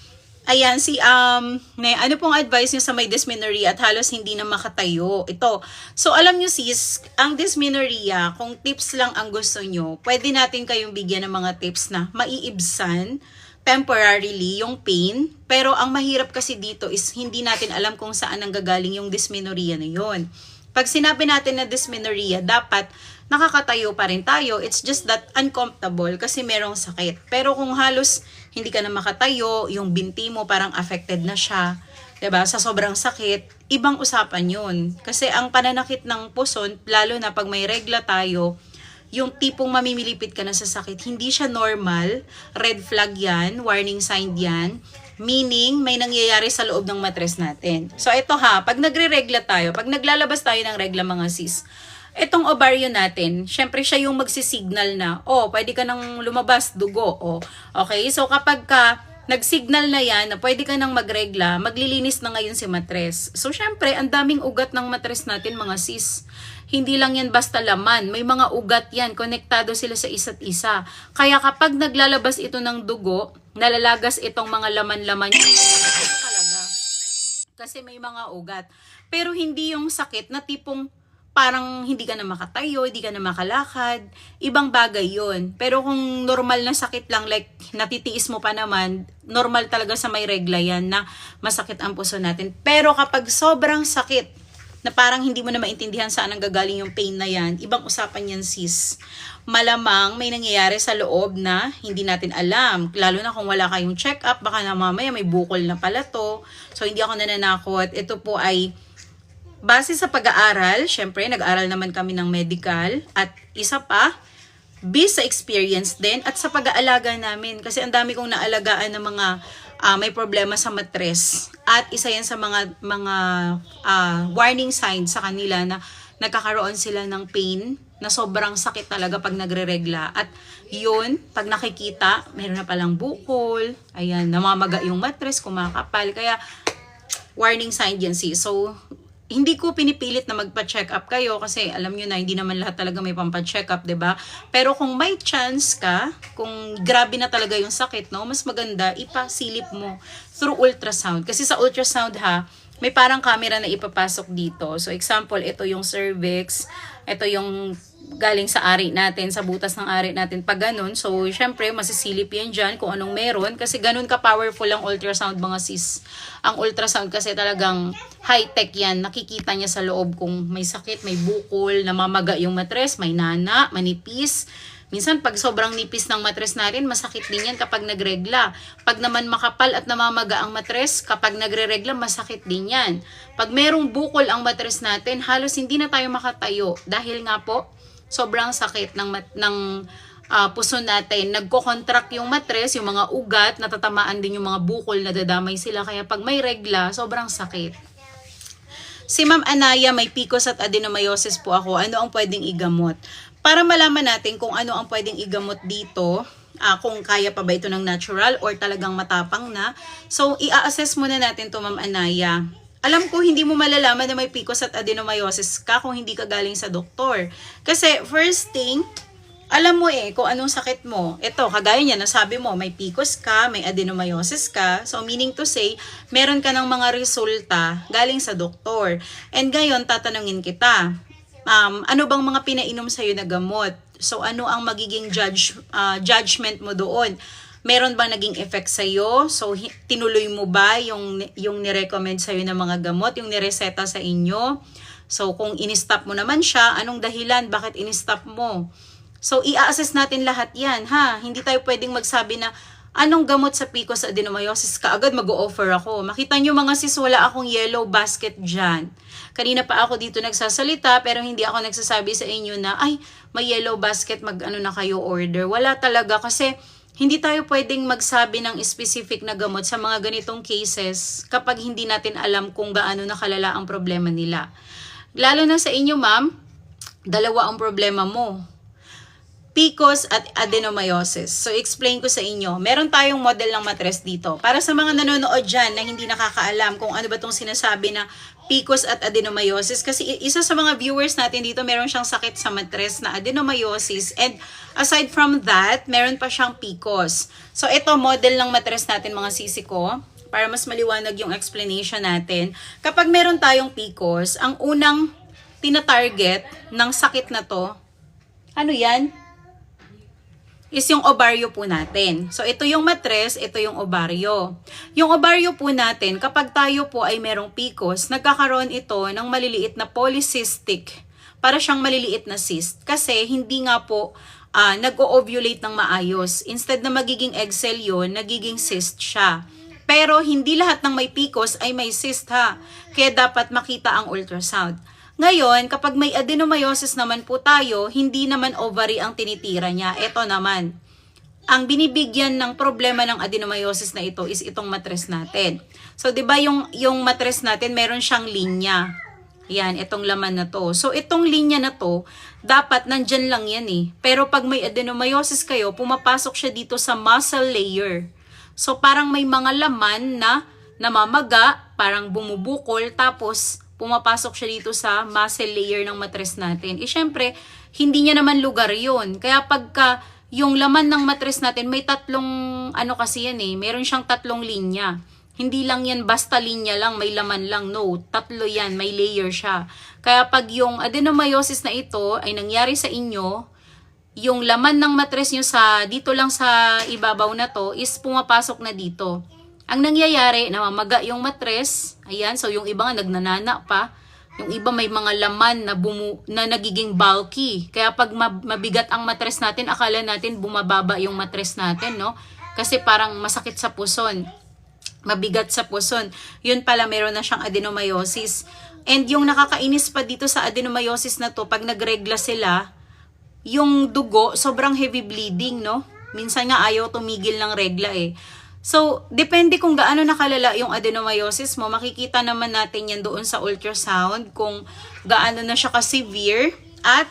Ayan, ano pong advice niyo sa may dysmenorrhea at halos hindi na makatayo? Ito. So, alam niyo sis, ang dysmenorrhea, kung tips lang ang gusto niyo, pwede natin kayong bigyan ng mga tips na maiibsan temporarily yung pain. Pero ang mahirap kasi dito is hindi natin alam kung saan nanggagaling yung dysmenorrhea na yun. Pag sinabi natin na dysmenorrhea, dapat nakakatayo pa rin tayo. It's just that uncomfortable kasi merong sakit. Pero kung halos hindi ka na makatayo, yung binti mo parang affected na siya, 'di ba? Sa sobrang sakit, ibang usapan 'yun. Kasi ang pananakit ng puson, lalo na pag may regla tayo, yung tipong mamimilipit ka na sa sakit, hindi siya normal. Red flag 'yan, warning sign 'yan. Meaning, may nangyayari sa loob ng matres natin. So, ito pag nagre-regla tayo, pag naglalabas tayo ng regla mga sis, itong ovaryo natin, syempre siya yung magsisignal na, pwede ka nang lumabas, dugo, okay? So, kapag nag-signal na yan, na pwede ka nang magregla, maglilinis na ngayon si matres. So, syempre, ang daming ugat ng matres natin, mga sis. Hindi lang yan basta laman. May mga ugat yan. Konektado sila sa isa't isa. Kaya kapag naglalabas ito ng dugo, nalalagas itong mga laman-laman talaga. Kasi may mga ugat. Pero hindi yung sakit na tipong parang hindi ka na makatayo, hindi ka na makalakad. Ibang bagay yun. Pero kung normal na sakit lang, like natitiis mo pa naman, normal talaga sa may regla yan na masakit ang puso natin. Pero kapag sobrang sakit, na parang hindi mo na maintindihan saan ang gagaling yung pain na yan, ibang usapan yan sis. Malamang may nangyayari sa loob na hindi natin alam. Lalo na kung wala kayong check-up, baka na mamaya may bukol na pala to. So hindi ako nananakot. Ito po ay base sa pag-aaral. Syempre, nag-aaral naman kami ng medical. At isa pa, based sa experience din at sa pag-aalaga namin. Kasi ang dami kong naalagaan ng mga may problema sa matres. At isa yan sa mga warning signs sa kanila na nagkakaroon sila ng pain na sobrang sakit talaga pag nagre-regla. At yun, pag nakikita, meron na palang bukol, ayan, namamaga yung matres, kumakapal. Kaya, warning sign yan So, hindi ko pinipilit na magpa-check up kayo kasi alam nyo na hindi naman lahat talaga may pampa-check up, 'di ba? Pero kung may chance ka, kung grabe na talaga yung sakit, no, mas maganda ipasilip mo through ultrasound. Kasi sa ultrasound may parang camera na ipapasok dito. So example, ito yung cervix, ito yung galing sa ari natin, sa butas ng ari natin, pag ganun. So, syempre, masisilip yan dyan kung anong meron. Kasi ganun ka-powerful ang ultrasound, mga sis. Ang ultrasound kasi talagang high-tech yan. Nakikita niya sa loob kung may sakit, may bukol, namamaga yung matres, may nana, manipis. Minsan, pag sobrang nipis ng matres natin, masakit din yan kapag nagregla. Pag naman makapal at namamaga ang matres, kapag nagre-regla, masakit din yan. Pag merong bukol ang matres natin, halos hindi na tayo makatayo. Dahil nga po, sobrang sakit ng puso natin. Nagko-contract yung matres, yung mga ugat, natatamaan din yung mga bukol, nadadamay sila. Kaya pag may regla, sobrang sakit. Si Ma'am Anaya, may PCOS at adenomyosis po ako. Ano ang pwedeng igamot? Para malaman natin kung ano ang pwedeng igamot dito, kung kaya pa ba ito ng natural or talagang matapang na. So, i-assess muna natin to, Ma'am Anaya. Alam ko, hindi mo malalaman na may PCOS at adenomyosis ka kung hindi ka galing sa doktor. Kasi, first thing, alam mo kung anong sakit mo. Ito, kagaya niya, nasabi mo, may PCOS ka, may adenomyosis ka. So, meaning to say, meron ka ng mga resulta galing sa doktor. And ngayon, tatanungin kita, ano bang mga pinainom sa'yo na gamot? So, ano ang magiging judgment mo doon? Meron bang naging effect sa'yo? So, tinuloy mo ba yung nirecommend sa'yo na mga gamot, yung nireseta sa inyo? So, kung in-stop mo naman siya, anong dahilan? Bakit in-stop mo? So, i-assess natin lahat yan, ha? Hindi tayo pwedeng magsabi na, anong gamot sa PCOS sa adenomyosis ka? Agad mag-o-offer ako. Makita nyo mga sis, wala akong yellow basket dyan. Kanina pa ako dito nagsasalita, pero hindi ako nagsasabi sa inyo na, ay, may yellow basket, mag-ano na kayo order. Wala talaga kasi hindi tayo pwedeng magsabi ng specific na gamot sa mga ganitong cases kapag hindi natin alam kung gaano nakalala ang problema nila. Lalo na sa inyo, ma'am, dalawa ang problema mo. PCOS at adenomyosis. So, explain ko sa inyo. Meron tayong model ng matres dito. Para sa mga nanonood dyan na hindi nakakaalam kung ano ba itong sinasabi na PCOS at adenomyosis. Kasi isa sa mga viewers natin dito, meron siyang sakit sa matres na adenomyosis. And aside from that, meron pa siyang PCOS. So, ito model ng matres natin mga sisi ko. Para mas maliwanag yung explanation natin. Kapag meron tayong PCOS, ang unang tina-target ng sakit na to, ano yan? Is yung ovaryo po natin. So, ito yung matres, ito yung ovaryo. Yung ovaryo po natin, kapag tayo po ay merong PCOS, nagkakaroon ito ng maliliit na polycystic. Para siyang maliliit na cyst. Kasi hindi nga po nag-o-ovulate ng maayos. Instead na magiging egg cell yun, nagiging cyst siya. Pero hindi lahat ng may PCOS ay may cyst ha. Kaya dapat makita ang ultrasound. Ngayon, kapag may adenomyosis naman po tayo, hindi naman ovary ang tinitira niya. Ito naman. Ang binibigyan ng problema ng adenomyosis na ito is itong matres natin. So, di ba yung matres natin, meron siyang linya. Yan, itong laman na to. So, itong linya na to, dapat nandyan lang yan Pero pag may adenomyosis kayo, pumapasok siya dito sa muscle layer. So, parang may mga laman na namamaga, parang bumubukol, tapos pumapasok siya dito sa muscle layer ng matres natin. Syempre, hindi niya naman lugar yun. Kaya pagka yung laman ng matres natin, may tatlong, kasi yan meron siyang tatlong linya. Hindi lang yan basta linya lang, may laman lang. No, tatlo yan, may layer siya. Kaya pag yung adenomyosis na ito ay nangyari sa inyo, yung laman ng matres nyo dito lang sa ibabaw na to is pumapasok na dito. Ang nangyayari, namamaga yung matres. Ayan, so yung iba nga nagnanana pa. Yung iba may mga laman na nagiging bulky. Kaya pag mabigat ang matres natin, akala natin bumababa yung matres natin, no? Kasi parang masakit sa puson. Mabigat sa puson. Yun pala, meron na siyang adenomyosis. And yung nakakainis pa dito sa adenomyosis na to, pag nagregla sila, yung dugo, sobrang heavy bleeding, no? Minsan nga ayaw tumigil ng regla So, depende kung gaano nakalala yung adenomyosis mo. Makikita naman natin yan doon sa ultrasound kung gaano na siya ka-severe. At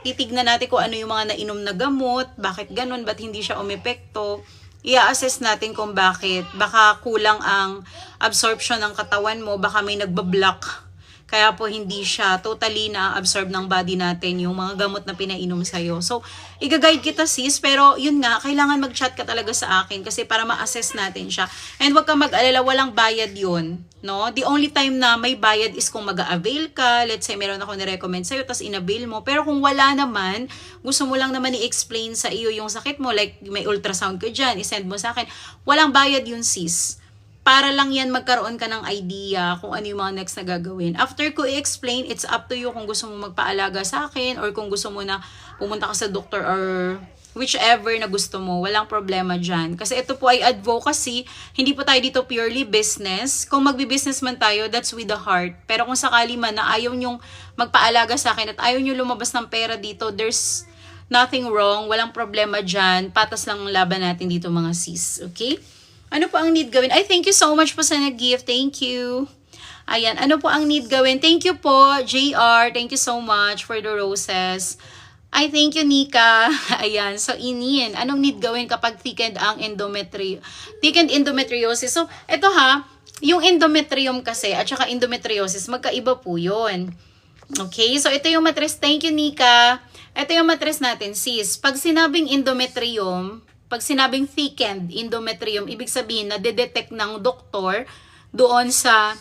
titignan natin kung ano yung mga nainom na gamot, bakit ganun, ba't hindi siya umepekto. I-assess natin kung bakit. Baka kulang ang absorption ng katawan mo, baka may nagbablock. Kaya po hindi siya totally na-absorb ng body natin yung mga gamot na pinainom sa'yo. So, i-guide kita sis, pero yun nga, kailangan mag-chat ka talaga sa akin kasi para ma-assess natin siya. And wag kang mag-alala, walang bayad yun. No? The only time na may bayad is kung mag-avail ka. Let's say, meron ako ni-recommend sa'yo, tas in-avail mo. Pero kung wala naman, gusto mo lang naman i-explain sa iyo yung sakit mo, like may ultrasound ko dyan, i-send mo sa akin. Walang bayad yun sis. Para lang yan magkaroon ka ng idea kung ano yung mga next na gagawin. After ko i-explain, it's up to you kung gusto mo magpaalaga sa akin or kung gusto mo na pumunta ka sa doktor or whichever na gusto mo, walang problema dyan. Kasi ito po ay advocacy, hindi po tayo dito purely business. Kung magbi-business man tayo, that's with the heart. Pero kung sakali man na ayaw nyong magpaalaga sa akin at ayaw nyo lumabas ng pera dito, there's nothing wrong, walang problema dyan. Patas lang ang laban natin dito mga sis, okay? Ano po ang need gawin? Ay, thank you so much po sa nag-gift. Thank you. Ayan, ano po ang need gawin? Thank you po, JR. Thank you so much for the roses. Ay, thank you, Nika. Ayan, so iniin. Anong need gawin kapag thickened ang thickened endometriosis? So, ito ha, yung endometrium kasi at saka endometriosis, magkaiba po yun. Okay, so ito yung matres. Thank you, Nika. Ito yung matres natin, sis. Pag sinabing endometrium, pag sinabing thickened endometrium, ibig sabihin na de-detect ng doktor doon sa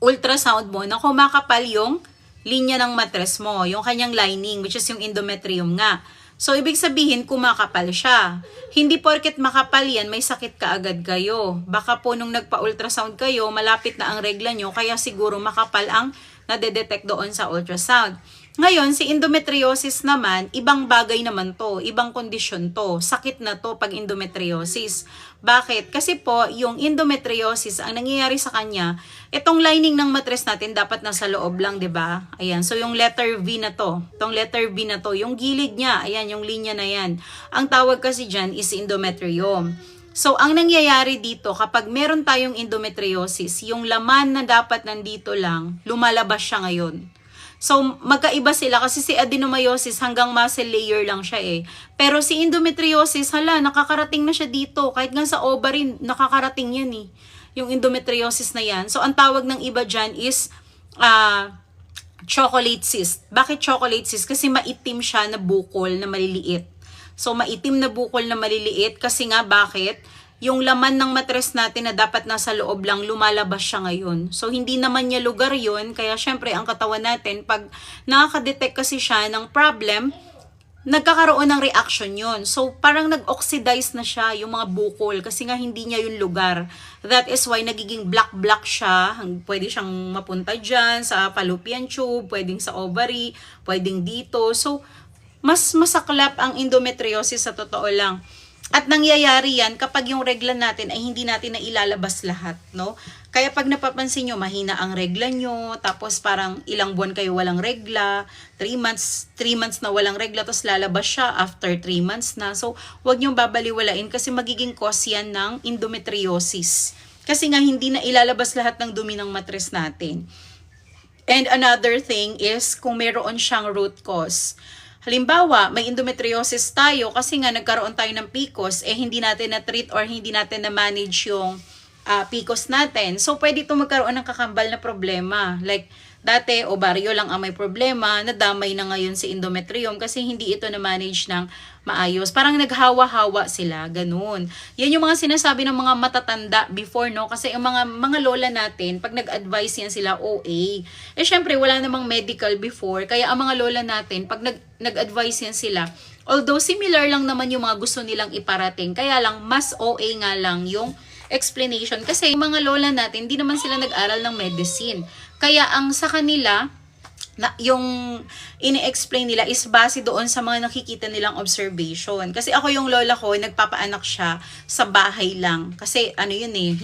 ultrasound mo na kumakapal yung linya ng matres mo, yung kanyang lining, which is yung endometrium nga. So, ibig sabihin, kumakapal siya. Hindi porket makapal yan, may sakit ka agad kayo. Baka po nung nagpa-ultrasound kayo, malapit na ang regla nyo, kaya siguro makapal ang nadedetect doon sa ultrasound. Ngayon, si endometriosis naman, ibang bagay naman to, ibang kondisyon to. Sakit na to pag endometriosis. Bakit? Kasi po, yung endometriosis, ang nangyayari sa kanya, itong lining ng matres natin dapat nasa loob lang, 'di ba? Ayan, so yung letter V na to, itong letter V na to, yung gilid niya, ayan, yung linya na yan. Ang tawag kasi dyan is endometrium. So, ang nangyayari dito, kapag meron tayong endometriosis, yung laman na dapat nandito lang, lumalabas siya ngayon. So, magkaiba sila kasi si adenomyosis hanggang muscle layer lang siya eh. Pero si endometriosis, hala, nakakarating na siya dito. Kahit nga sa ovary, nakakarating yan eh. Yung endometriosis na yan. So, ang tawag ng iba dyan is chocolate cyst. Bakit chocolate cyst? Kasi maitim siya na bukol na maliliit. So, maitim na bukol na maliliit kasi nga bakit? Yung laman ng matres natin na dapat nasa loob lang, lumalabas siya ngayon. So, hindi naman niya lugar yun. Kaya, syempre, ang katawan natin, pag nakaka-detect kasi siya ng problem, nagkakaroon ng reaction yun. So, parang nag-oxidize na siya, yung mga bukol, kasi nga hindi niya yung lugar. That is why nagiging black-black siya. Pwede siyang mapunta dyan, sa fallopian tube, pwedeng sa ovary, pwedeng dito. So, mas masaklap ang endometriosis sa totoo lang. At nangyayari yan kapag yung regla natin ay hindi natin na ilalabas lahat, no? Kaya pag napapansin nyo, mahina ang regla nyo, tapos parang ilang buwan kayo walang regla, 3 months na walang regla, tapos lalabas siya after 3 months na. So, huwag nyo babaliwalain kasi magiging cause yan ng endometriosis. Kasi nga hindi na ilalabas lahat ng dumi ng matres natin. And another thing is kung meron siyang root cause. Halimbawa, may endometriosis tayo kasi nga nagkaroon tayo ng PCOS, hindi natin na-treat or hindi natin na-manage yung PCOS natin. So, pwede ito magkaroon ng kakambal na problema. Like, dati, ovaryo lang ang may problema, nadamay na ngayon si endometrium kasi hindi ito na-manage ng maayos. Parang naghawa-hawa sila, ganun. Yan yung mga sinasabi ng mga matatanda before, no? Kasi yung mga lola natin, pag nag-advise yan sila, OA. Syempre, wala namang medical before, kaya ang mga lola natin, pag nag-advise yan sila, although similar lang naman yung mga gusto nilang iparating, kaya lang, mas OA nga lang yung explanation. Kasi yung mga lola natin, hindi naman sila nag-aral ng medicine. Kaya ang sa kanila, yung ini-explain nila is base doon sa mga nakikita nilang observation. Kasi ako yung lola ko, nagpapaanak siya sa bahay lang. Kasi ano yun eh,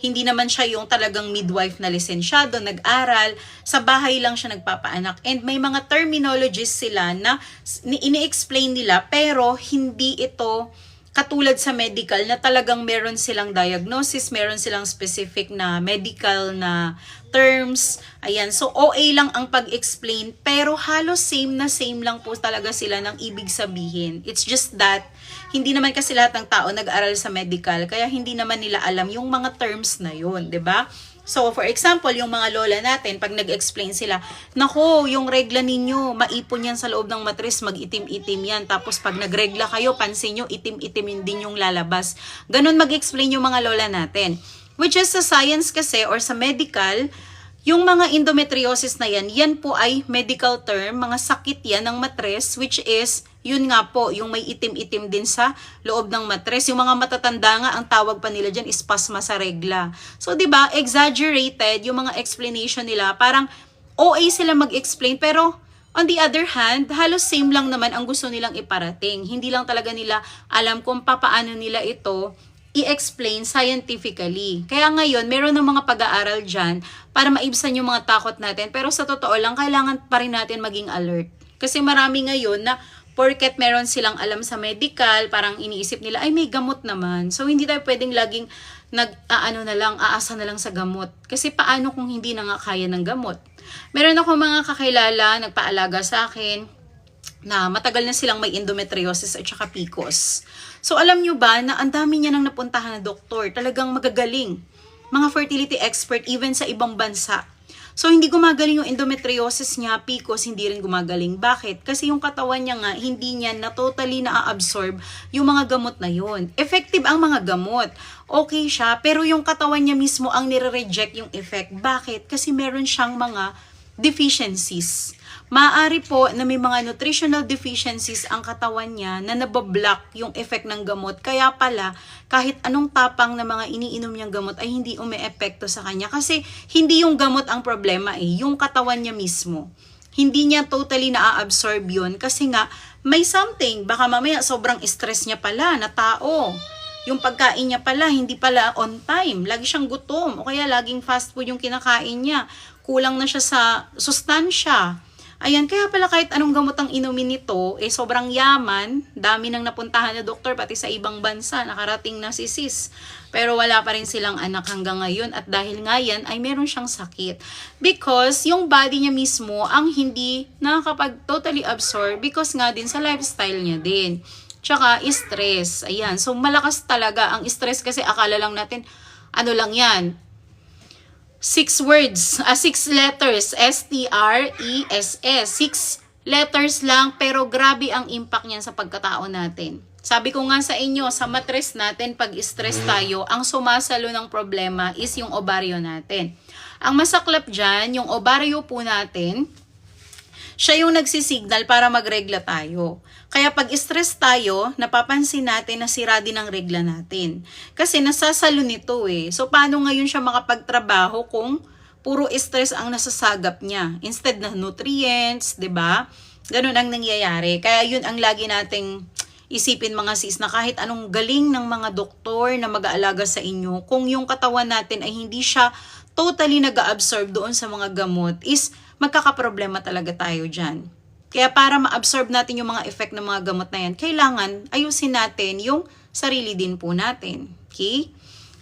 hindi naman siya yung talagang midwife na lisensyado, nag-aral. Sa bahay lang siya nagpapaanak. And may mga terminologies sila na ini-explain nila pero hindi ito katulad sa medical na talagang meron silang diagnosis, meron silang specific na medical na terms. Ayan, so OA lang ang pag-explain pero halos same lang po talaga sila ng ibig sabihin. It's just that hindi naman kasi lahat ng tao nag-aral sa medical kaya hindi naman nila alam yung mga terms na yun, 'di ba? So, for example, yung mga lola natin, pag nag-explain sila, nako, yung regla ninyo, maipon yan sa loob ng matres, mag-itim-itim yan. Tapos, pag nagregla kayo, pansin nyo, itim-itim din yung lalabas. Ganon mag-explain yung mga lola natin. Which is sa science kasi, or sa medical, yung mga endometriosis na yan, yan po ay medical term, mga sakit yan ng matres, which is, yun nga po, yung may itim-itim din sa loob ng matres. Yung mga matatanda nga, ang tawag pa nila dyan is pasma sa regla. So, di ba exaggerated yung mga explanation nila. Parang OA sila mag-explain, pero On the other hand, halos same lang naman ang gusto nilang iparating. Hindi lang talaga nila alam kung papaano nila ito i-explain scientifically. Kaya ngayon, meron ng mga pag-aaral dyan para maibsan yung mga takot natin. Pero sa totoo lang, kailangan pa rin natin maging alert. Kasi marami ngayon na porket meron silang alam sa medical, parang iniisip nila, ay may gamot naman. So hindi tayo pwedeng laging aasa na lang sa gamot. Kasi paano kung hindi na nga kaya ng gamot? Meron ako mga kakilala, nagpaalaga sa akin, na matagal na silang may endometriosis at saka PCOS. So alam nyo ba na ang dami niya nang napuntahan na doktor, talagang magagaling. Mga fertility expert even sa ibang bansa. So hindi gumagaling yung endometriosis niya, PCOS hindi rin gumagaling. Bakit? Kasi yung katawan niya nga, hindi niya na totally na-absorb yung mga gamot na yun. Effective ang mga gamot. Okay siya, pero yung katawan niya mismo ang nire-reject yung effect. Bakit? Kasi meron siyang mga deficiencies. Maaari po na may mga nutritional deficiencies ang katawan niya na nabablock yung effect ng gamot. Kaya pala, kahit anong tapang na mga iniinom niyang gamot ay hindi umeepekto sa kanya. Kasi hindi yung gamot ang problema yung katawan niya mismo. Hindi niya totally na-absorb yun kasi nga may something. Baka mamaya sobrang stress niya pala na tao. Yung pagkain niya pala, hindi pala on time. Lagi siyang gutom o kaya laging fast food yung kinakain niya. Kulang na siya sa sustansya. Ayan, kaya pala kahit anong gamot ang inumin nito, sobrang yaman, dami nang napuntahan na doktor, pati sa ibang bansa, nakarating na si sis. Pero wala pa rin silang anak hanggang ngayon at dahil nga yan ay meron siyang sakit. Because yung body niya mismo ang hindi nakakapag totally absorb because nga din sa lifestyle niya din. Tsaka stress, ayan. So malakas talaga ang stress kasi akala lang natin, ano lang yan, 6 letters, S-T-R-E-S-S. 6 letters lang, pero grabe ang impact niyan sa pagkatao natin. Sabi ko nga sa inyo, sa matres natin, pag stress tayo, ang sumasalo ng problema is yung ovaryo natin. Ang masaklap dyan, yung ovaryo po natin, siya yung nagsisignal para magregla tayo. Kaya pag stress tayo, napapansin natin na sira din ang regla natin. Kasi nasasalo nito So paano ngayon siya makapagtrabaho kung puro stress ang nasasagap niya? Instead na nutrients, 'di ba? Ganun ang nangyayari. Kaya yun ang lagi nating isipin mga sis na kahit anong galing ng mga doktor na mag-aalaga sa inyo, kung yung katawan natin ay hindi siya totally nag-absorb doon sa mga gamot, is magkakaproblema talaga tayo dyan. Kaya para ma-absorb natin yung mga effect ng mga gamot na yan, kailangan ayusin natin yung sarili din po natin. Okay?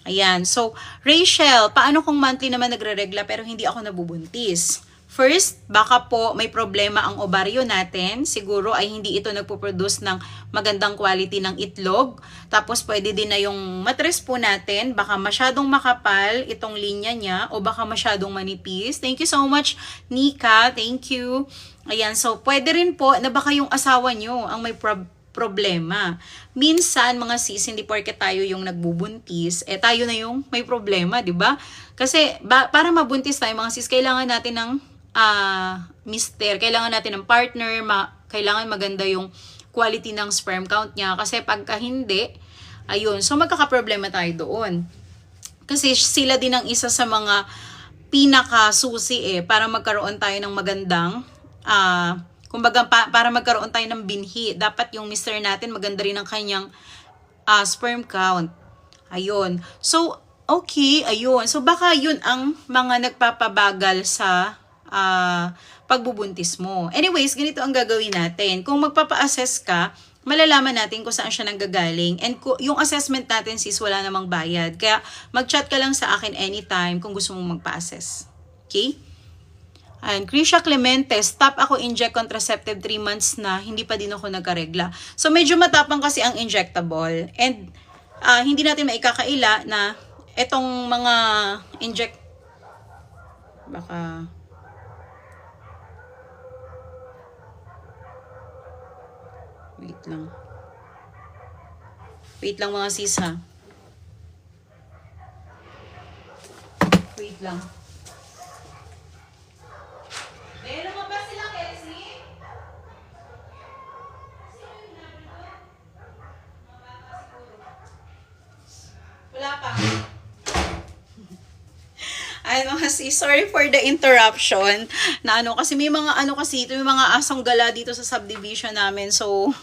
Ayan. So, Rachel, paano kung monthly naman nagre-regla pero hindi ako nabubuntis? First, baka po may problema ang ovaryo natin. Siguro ay hindi ito nagpo-produce ng magandang quality ng itlog. Tapos pwede din na yung matres po natin. Baka masyadong makapal itong linya niya o baka masyadong manipis. Thank you so much, Nika. Thank you. Ayan, so pwede rin po na baka yung asawa nyo ang may problema. Minsan, mga sis, hindi porke tayo yung nagbubuntis, tayo na yung may problema, di ba? Kasi para mabuntis tayo, mga sis, kailangan natin ng mister, kailangan natin ng partner, kailangan maganda yung quality ng sperm count niya. Kasi pagka hindi, ayun, so magkakaproblema tayo doon. Kasi sila din ang isa sa mga pinakasusi para magkaroon tayo ng magandang kumbaga para magkaroon tayo ng binhi, dapat yung mister natin maganda rin ang kanyang sperm count. Ayun. So, okay, ayun. So, baka yun ang mga nagpapabagal sa pagbubuntis mo. Anyways, ganito ang gagawin natin. Kung magpapa-assess ka, malalaman natin kung saan siya nanggagaling. And yung assessment natin, sis, wala namang bayad. Kaya mag-chat ka lang sa akin anytime kung gusto mong magpa-assess. Okay? And Krisha Clemente, stop ako inject contraceptive 3 months na, hindi pa din ako nagkaregla. So medyo matapang kasi ang injectable. And hindi natin maikakaila na etong mga baka wait lang mga sis ha. Wait lang. Wala pa. Ay mga sis. sis. Sorry for the interruption. Na ano, kasi may mga ano kasi, may mga asong gala dito sa subdivision namin. So,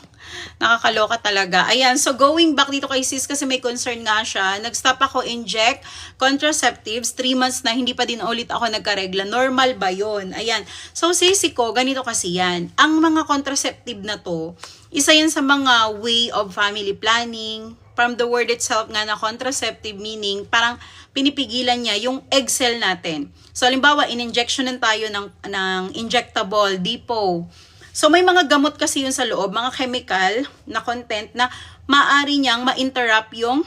nakakaloka talaga. Ayan, so going back dito kay sis kasi may concern nga siya. Nag-stop ako inject contraceptives. 3 months na, hindi pa din ulit ako nagkaregla. Normal ba yun? Ayan. So, sisi ko, ganito kasi yan. Ang mga contraceptive na to, isa yan sa mga way of family planning. From the word itself nga na contraceptive, meaning parang pinipigilan niya yung egg cell natin. So, halimbawa, in-injectionan tayo ng injectable, Depo. So, may mga gamot kasi yun sa loob, mga chemical na content na maaari niyang ma-interrupt yung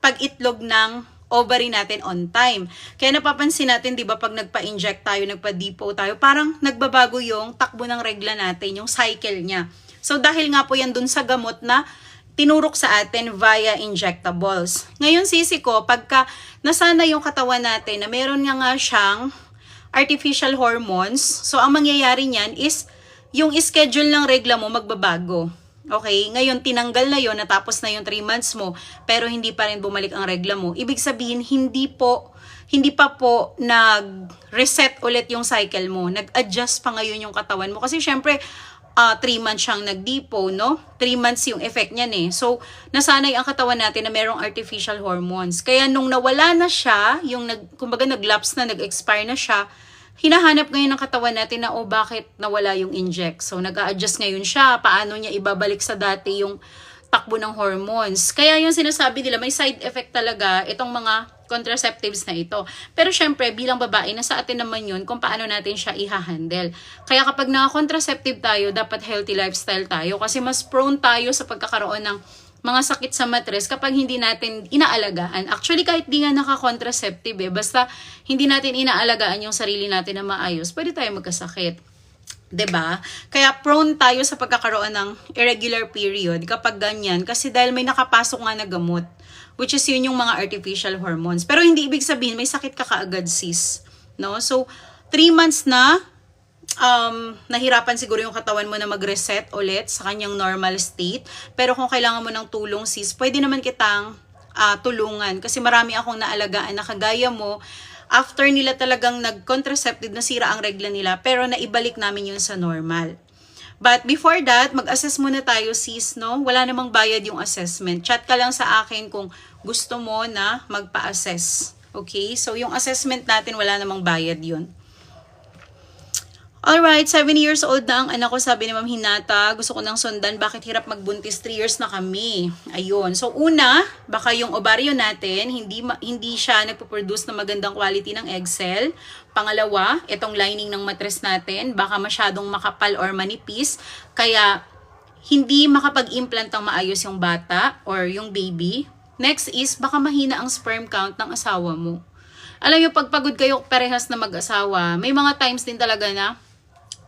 pag-itlog ng ovary natin on time. Kaya napapansin natin, di ba, pag nagpa-inject tayo, nagpa-Depo tayo, parang nagbabago yung takbo ng regla natin, yung cycle niya. So, dahil nga po yan dun sa gamot na tinurok sa atin via injectables. Ngayon, sisi ko, pagka nasana yung katawan natin na meron nga siyang artificial hormones, so ang mangyayari niyan is yung schedule ng regla mo magbabago. Okay? Ngayon, tinanggal na yon, natapos na yung 3 months mo, pero hindi pa rin bumalik ang regla mo. Ibig sabihin, hindi pa po nag-reset ulit yung cycle mo. Nag-adjust pa ngayon yung katawan mo. Kasi syempre, 3 months siyang nag-Depo, no? 3 months yung effect niyan eh. So, nasanay ang katawan natin na merong artificial hormones. Kaya nung nawala na siya, kumbaga nag-lapse na, nag-expire na siya, hinahanap ngayon ng katawan natin na, bakit nawala yung inject? So, nag-a-adjust ngayon siya. Paano niya ibabalik sa dati yung takbo ng hormones? Kaya yung sinasabi nila, may side effect talaga itong mga contraceptives na ito. Pero syempre, bilang babae, nasa atin naman yun kung paano natin siya i-handle. Kaya kapag naka-contraceptive tayo, dapat healthy lifestyle tayo kasi mas prone tayo sa pagkakaroon ng mga sakit sa matres kapag hindi natin inaalagaan. Actually, kahit di nga naka-contraceptive basta hindi natin inaalagaan yung sarili natin na maayos, pwede tayo magkasakit. 'Di ba? Kaya prone tayo sa pagkakaroon ng irregular period kapag ganyan kasi dahil may nakapasok nga na gamot, which is yun yung mga artificial hormones. Pero hindi ibig sabihin may sakit ka kaagad, sis, no? So 3 months na nahirapan siguro yung katawan mo na mag-reset ulit sa kanyang normal state. Pero kung kailangan mo ng tulong, sis, pwede naman kitang tulungan kasi marami akong naalagaan na kagaya mo. After nila talagang nag-contraceptive, nasira ang regla nila, pero naibalik namin yun sa normal. But before that, mag-assess muna tayo, sis, no? Wala namang bayad yung assessment. Chat ka lang sa akin kung gusto mo na magpa-assess. Okay? So, yung assessment natin, wala namang bayad yun. Alright, 7 years old na ang anak ko, sabi ni Ma'am Hinata. Gusto ko nang sundan, bakit hirap magbuntis? 3 years na kami. Ayun. So, una, baka yung ovaryo natin, hindi siya nagpo-produce ng magandang quality ng egg cell. Pangalawa, itong lining ng matres natin, baka masyadong makapal or manipis. Kaya, hindi makapag-implant ng maayos yung bata or yung baby. Next is, baka mahina ang sperm count ng asawa mo. Alam niyo, pag pagod kayo parehas na mag-asawa, may mga times din talaga na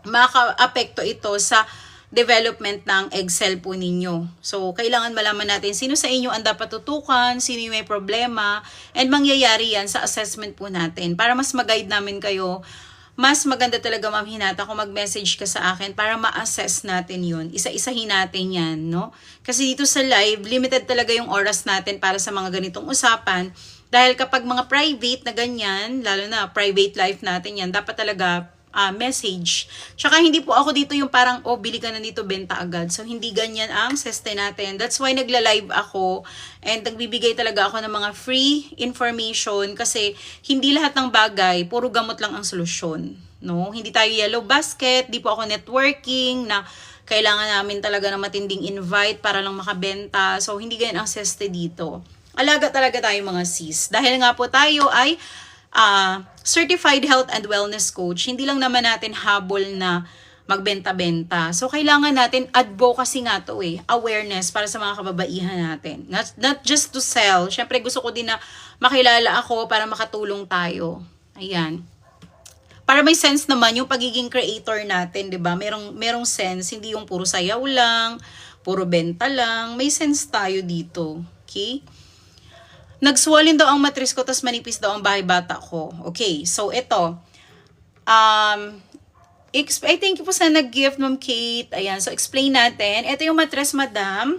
maka-apekto ito sa development ng egg cell po ninyo. So, kailangan malaman natin sino sa inyo ang dapat tutukan, sino yung may problema, and mangyayari yan sa assessment po natin. Para mas mag-guide namin kayo, mas maganda talaga, Ma'am Hinata, kung mag-message ka sa akin para ma-assess natin yun. Isa-isahin natin yan, no? Kasi dito sa live, limited talaga yung oras natin para sa mga ganitong usapan. Dahil kapag mga private na ganyan, lalo na private life natin yan, dapat talaga message. Tsaka hindi po ako dito yung parang, bili ka na dito, benta agad. So, hindi ganyan ang seste natin. That's why nagla-live ako and nagbibigay talaga ako ng mga free information kasi hindi lahat ng bagay, puro gamot lang ang solusyon. No? Hindi tayo yellow basket, di po ako networking na kailangan namin talaga ng matinding invite para lang makabenta. So, hindi ganyan ang seste dito. Alaga talaga tayo mga sis. Dahil nga po tayo ay certified health and wellness coach, hindi lang naman natin habol na magbenta-benta. So, kailangan natin advocacy nga to awareness para sa mga kababaihan natin. Not just to sell. Syempre, gusto ko din na makilala ako para makatulong tayo. Ayan. Para may sense naman yung pagiging creator natin, 'di ba? Merong sense, hindi yung puro sayaw lang, puro benta lang. May sense tayo dito. Okay? Nag-swollen daw ang matris ko, tas manipis daw ang bahay bata ko. Okay, so ito. I thank you po sa nag-gift, Ma'am Kate. Ayan, so explain natin. Ito yung mattress, madam.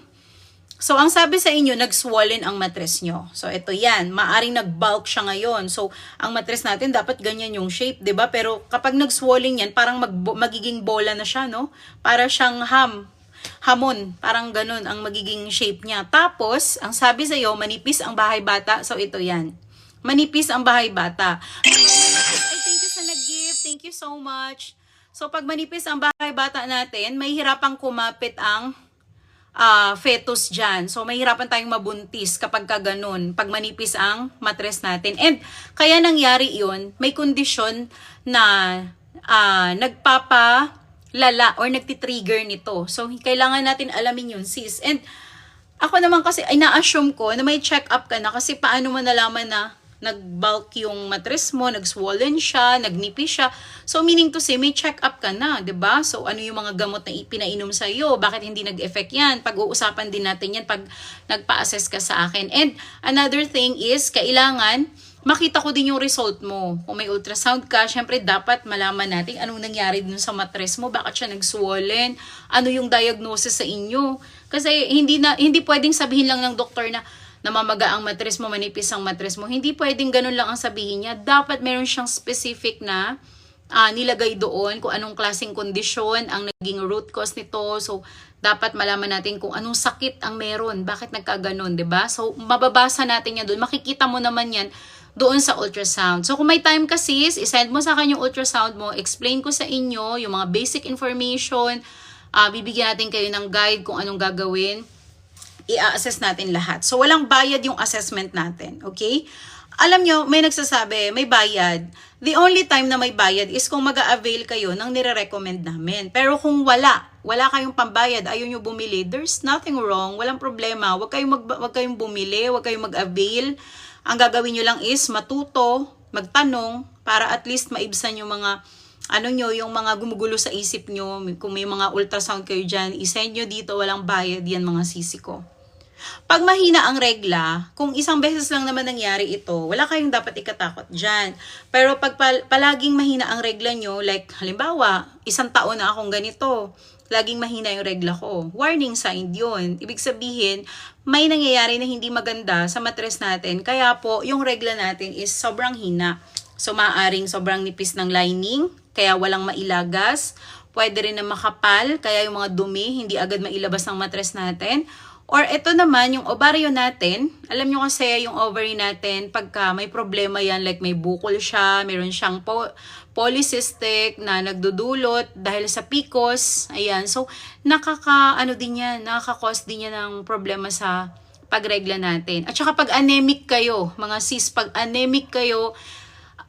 So, ang sabi sa inyo, nag-swollen ang mattress nyo. So, ito yan. Maaring nag-bulk siya ngayon. So, ang mattress natin dapat ganyan yung shape, 'di ba? Pero kapag nag-swollen yan, parang magiging bola na siya, no? Para siyang hamon. Parang ganun ang magiging shape niya. Tapos, ang sabi sa iyo, manipis ang bahay bata. So, ito yan. Manipis ang bahay bata. Ay, thank you sa nag-gift. Thank you so much. So, pag manipis ang bahay bata natin, may hirapang kumapit ang fetus dyan. So, mahirapan tayong mabuntis kapag ka ganun, pag manipis ang mattress natin. And, kaya nangyari yun, may kondisyon na nagpapalala or nagtitrigger nito. So, kailangan natin alamin yun, sis. And, ako naman kasi, ay na-assume ko na may check-up ka na kasi paano mo nalaman na nag-bulk yung mattress mo, nag-swollen siya, nagnipis siya. So, meaning to say, may check-up ka na, 'di ba? So, ano yung mga gamot na pinainom sa iyo? Bakit hindi nag-effect yan? Pag-uusapan din natin yan pag nagpa-assess ka sa akin. And, another thing is, kailangan makita ko din yung result mo. Kung may ultrasound ka, syempre dapat malaman natin anong nangyari dun sa mattress mo, bakit siya nag-swollen, ano yung diagnosis sa inyo. Kasi hindi pwedeng sabihin lang ng doktor na namamaga ang mattress mo, manipis ang mattress mo. Hindi pwedeng ganun lang ang sabihin niya. Dapat meron siyang specific na nilagay doon kung anong klaseng kondisyon ang naging root cause nito. So, dapat malaman natin kung anong sakit ang meron. Bakit nagkaganon, 'di ba? So, mababasa natin yan doon. Makikita mo naman yan doon sa ultrasound. So, kung may time ka sis, isend mo sa akin yung ultrasound mo, explain ko sa inyo yung mga basic information, bibigyan natin kayo ng guide kung anong gagawin, i-assess natin lahat. So, walang bayad yung assessment natin, okay? Alam nyo, may nagsasabi, may bayad. The only time na may bayad is kung mag-a-avail kayo ng nire-recommend namin. Pero kung wala kayong pambayad, ayaw nyo bumili, there's nothing wrong, walang problema. Huwag kayong bumili, huwag kayong mag-avail. Ang gagawin nyo lang is matuto, magtanong, para at least maibsan yung mga yung mga gumugulo sa isip nyo. Kung may mga ultrasound kayo dyan, isend nyo dito, walang bayad yan mga sisi ko. Pag mahina ang regla, kung isang beses lang naman nangyari ito, wala kayong dapat ikatakot dyan. Pero pag palaging mahina ang regla nyo, like halimbawa, 1 taon na akong ganito, laging mahina yung regla ko, warning sign yun. Ibig sabihin, may nangyayari na hindi maganda sa mattress natin, kaya po yung regla natin is sobrang hina. So, maaaring sobrang nipis ng lining, kaya walang mailagas. Pwede rin na makapal, kaya yung mga dumi, hindi agad mailabas ng mattress natin. Or ito naman, yung ovaryo natin, alam nyo kasi yung ovary natin, pagka may problema yan, like may bukol siya, meron siyang polycystic na nagdudulot dahil sa PCOS, ayan. So, nakaka-cause din yan ng problema sa pagregla natin. At saka pag anemic kayo, mga sis, pag anemic kayo,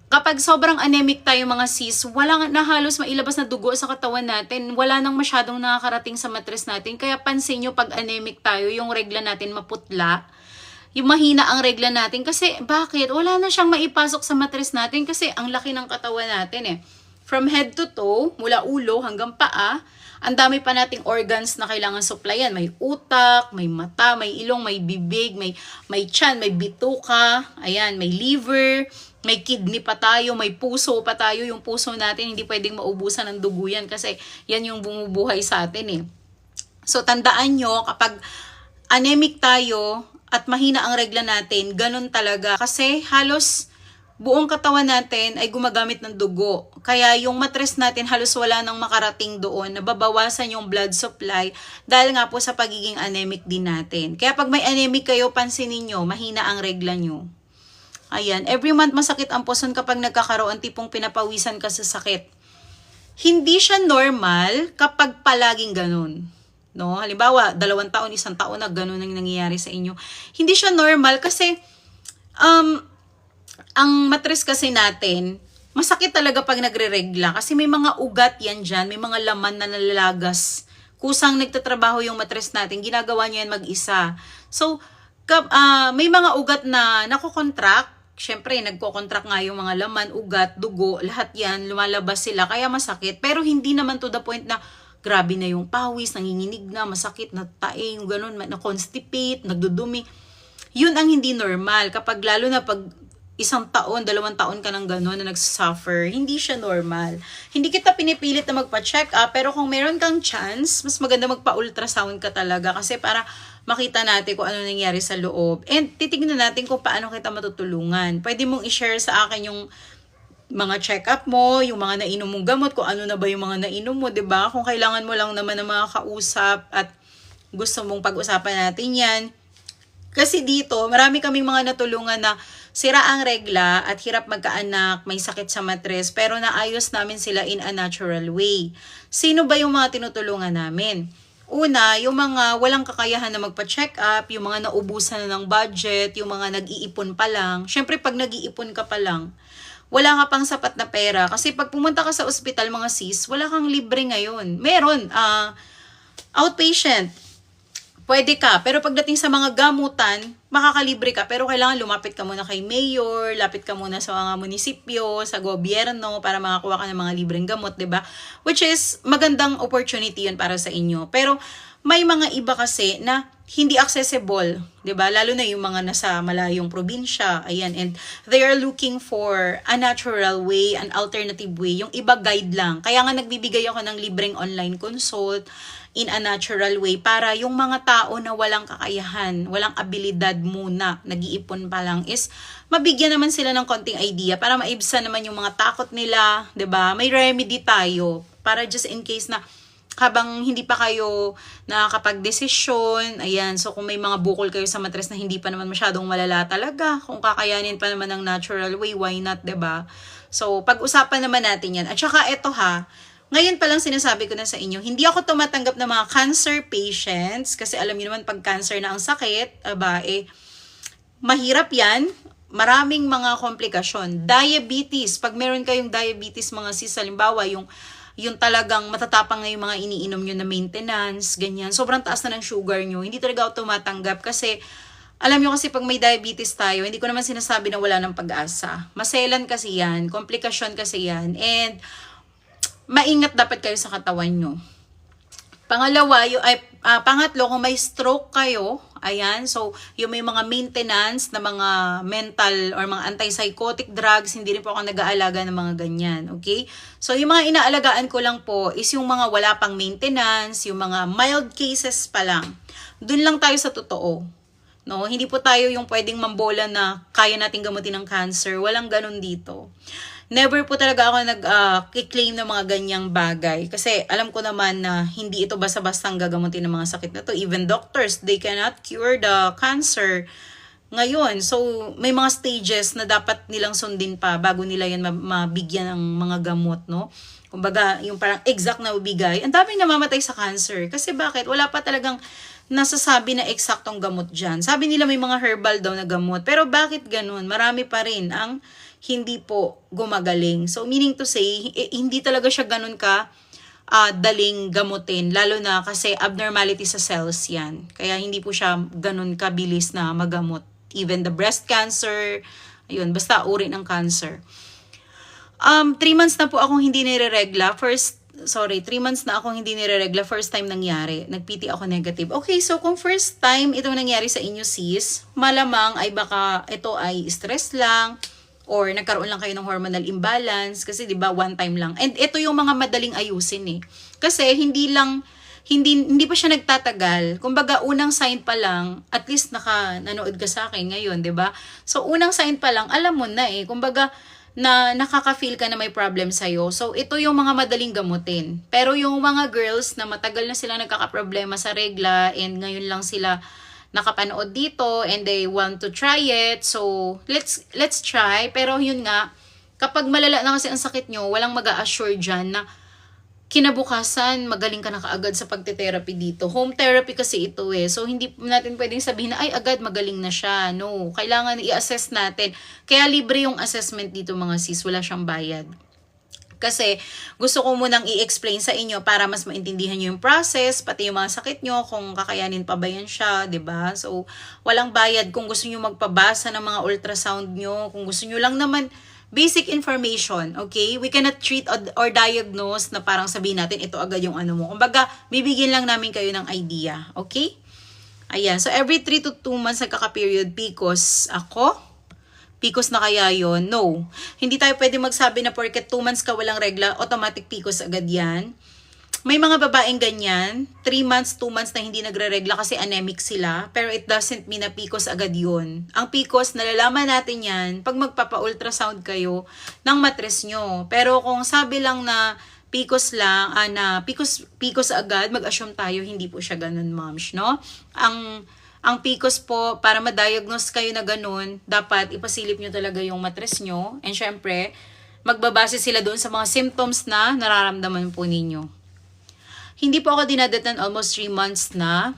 kapag sobrang anemic tayo mga sis, wala na halos mailabas na dugo sa katawan natin. Wala nang masyadong nakakarating sa mattress natin. Kaya pansin nyo, pag anemic tayo, yung regla natin maputla. Yung mahina ang regla natin. Kasi bakit? Wala na siyang maipasok sa mattress natin kasi ang laki ng katawan natin eh. From head to toe, mula ulo hanggang paa, ang dami pa nating organs na kailangan supplyan. May utak, may mata, may ilong, may bibig, may tiyan, may bituka, ayan, may liver, may kidney pa tayo, may puso pa tayo. Yung puso natin, hindi pwedeng maubusan ng dugo yan kasi yan yung bumubuhay sa atin eh. So, tandaan nyo, kapag anemic tayo at mahina ang regla natin, ganun talaga. Kasi halos buong katawan natin ay gumagamit ng dugo. Kaya yung mattress natin halos wala nang makarating doon. Nababawasan yung blood supply dahil nga po sa pagiging anemic din natin. Kaya pag may anemic kayo, pansinin nyo, mahina ang regla nyo. Ayan, every month masakit ang puson kapag nagkakaroon tipong pinapawisan ka sa sakit. Hindi siya normal kapag palaging ganun. No? Halimbawa, 2 taon, 1 taon na ganun ang nangyayari sa inyo. Hindi siya normal kasi ang mattress kasi natin, masakit talaga pag nagre-regla kasi may mga ugat yan dyan, may mga laman na nalalagas. Kusang nagtatrabaho yung mattress natin, ginagawa niya yan mag-isa. So, may mga ugat na nakokontract. Siyempre, nagko-contract nga yung mga laman, ugat, dugo, lahat yan, lumalabas sila, kaya masakit. Pero hindi naman to the point na grabe na yung pawis, nanginginig na, masakit, nataing, ganun, na-constipate, nagdudumi. Yun ang hindi normal. Kapag lalo na pag 1 taon, 2 taon ka ng ganun na nagsuffer, hindi siya normal. Hindi kita pinipilit na magpa-check up, pero kung meron kang chance, mas maganda magpa-ultrasound ka talaga kasi para makita natin kung ano nangyari sa loob. And titignan natin kung paano kita matutulungan. Pwede mong i-share sa akin yung mga check-up mo, yung mga nainom mong gamot, kung ano na ba yung mga nainom mo, 'di ba? Kung kailangan mo lang naman ng mga kausap at gusto mong pag-usapan natin 'yan. Kasi dito, marami kaming mga natulungan na sira ang regla at hirap magkaanak, may sakit sa matres, pero naayos namin sila in a natural way. Sino ba yung mga tinutulungan namin? Una, yung mga walang kakayahan na magpa-check up, yung mga naubusan na ng budget, yung mga nag-iipon pa lang. Syempre, pag nag-iipon ka pa lang, wala nga pang sapat na pera. Kasi pag pumunta ka sa ospital, mga sis, wala kang libre ngayon. Meron, outpatient. Pwede ka, pero pagdating sa mga gamutan, makakalibre ka, pero kailangan lumapit ka muna kay mayor, lapit ka muna sa mga munisipyo, sa gobyerno, para makakuha ka ng mga libreng gamot, 'di ba? Which is, magandang opportunity yun para sa inyo. Pero, may mga iba kasi na hindi accessible, 'di ba? Lalo na yung mga nasa malayong probinsya, ayan, and they are looking for a natural way, an alternative way. Yung iba guide lang. Kaya nga nagbibigay ako ng libreng online consult in a natural way para yung mga tao na walang kakayahan, walang abilidad muna, nag-iipon pa lang, is mabigyan naman sila ng konting idea para maibsan naman yung mga takot nila, 'di ba? May remedy tayo para just in case na habang hindi pa kayo nakakapag-desisyon, ayan, so kung may mga bukol kayo sa matres na hindi pa naman masyadong malala talaga, kung kakayanin pa naman ng natural way, why not, 'di ba? So, pag-usapan naman natin yan. At saka eto ha, ngayon pa lang sinasabi ko na sa inyo, hindi ako tumatanggap ng mga cancer patients, kasi alam niyo naman pag cancer na ang sakit, mahirap yan, maraming mga komplikasyon. Diabetes, pag meron kayong diabetes mga sis, halimbawa yung talagang matatapang na yung mga iniinom nyo na maintenance, ganyan. Sobrang taas na ng sugar nyo. Hindi talaga ako tumatanggap kasi, alam nyo kasi pag may diabetes tayo, hindi ko naman sinasabi na wala ng pag-asa. Maselan kasi yan, komplikasyon kasi yan, and maingat dapat kayo sa katawan nyo. Pangalawa, pangatlo, kung may stroke kayo, ayan, so yung may mga maintenance na mga mental or mga antipsychotic drugs, hindi rin po ako nag-aalaga ng mga ganyan, okay? So yung mga inaalagaan ko lang po is yung mga wala pang maintenance, yung mga mild cases pa lang. Doon lang tayo sa totoo. No, hindi po tayo yung pwedeng mambola na kaya nating gamutin ng cancer. Walang ganun dito. Never po talaga ako nag-claim ng mga ganyang bagay. Kasi alam ko naman na hindi ito basta-bastang gagamutin ng mga sakit na to. Even doctors, they cannot cure the cancer ngayon. So, may mga stages na dapat nilang sundin pa bago nila yan mabigyan ng mga gamot, no? Kumbaga, yung parang exact na ubigay. Ang daming namamatay sa cancer. Kasi bakit? Wala pa talagang nasasabi na eksaktong gamot dyan. Sabi nila may mga herbal daw na gamot. Pero bakit ganun? Marami pa rin ang hindi po gumagaling. So, meaning to say, hindi talaga siya ganun ka daling gamutin. Lalo na kasi abnormality sa cells yan. Kaya hindi po siya ganun kabilis na magamot. Even the breast cancer, ayun, basta uri ng cancer. 3 months na po akong hindi nire-regla. 3 months na akong hindi nire-regla. First time nangyari. Nag-PT ako negative. Okay, so kung first time ito nangyari sa inyo sis, malamang ay baka ito ay stress lang or nagkaroon lang kayo ng hormonal imbalance kasi 'di ba one time lang. And ito yung mga madaling ayusin eh. Kasi hindi pa siya nagtatagal. Kumbaga unang sign pa lang, at least nanood ka sa akin ngayon, 'di ba? So unang sign pa lang, alam mo na eh. Kumbaga na nakaka-feel ka na may problem sa'yo. So, ito yung mga madaling gamutin. Pero yung mga girls na matagal na sila nagkakaproblema sa regla and ngayon lang sila nakapanood dito and they want to try it. So, let's try. Pero yun nga, kapag malala na kasi ang sakit nyo, walang mag-a-assure dyan na kinabukasan, magaling ka na kaagad sa pagte-therapy dito. Home therapy kasi ito eh. So, hindi natin pwedeng sabihin na, ay, agad magaling na siya. No, kailangan i-assess natin. Kaya libre yung assessment dito mga sis. Wala siyang bayad. Kasi, gusto ko munang i-explain sa inyo para mas maintindihan nyo yung process, pati yung mga sakit nyo, kung kakayanin pa ba yan siya, 'di ba? So, walang bayad kung gusto nyo magpabasa ng mga ultrasound nyo, kung gusto nyo lang naman basic information, okay? We cannot treat or diagnose na parang sabihin natin, ito agad yung ano mo. Kumbaga, bibigyan lang namin kayo ng idea, okay? Ayan, so every 3 to 2 months nagkaka-period PCOS ako. PCOS na kaya yon? No. Hindi tayo pwede magsabi na porket 2 months ka walang regla, automatic PCOS agad yan. May mga babaeng ganyan, 3 months, 2 months na hindi nagre-regla kasi anemic sila, pero it doesn't mean na PCOS agad yun. Ang PCOS, nalalaman natin yan pag magpapa-ultrasound kayo ng matres nyo. Pero kung sabi lang na PCOS lang, na PCOS agad, mag-assume tayo, hindi po siya ganun, moms, no? Ang PCOS po, para ma-diagnose kayo na ganun, dapat ipasilip nyo talaga yung matres nyo. And syempre, magbabase sila doon sa mga symptoms na nararamdaman po ninyo. Hindi po ako dinadatan almost 3 months na.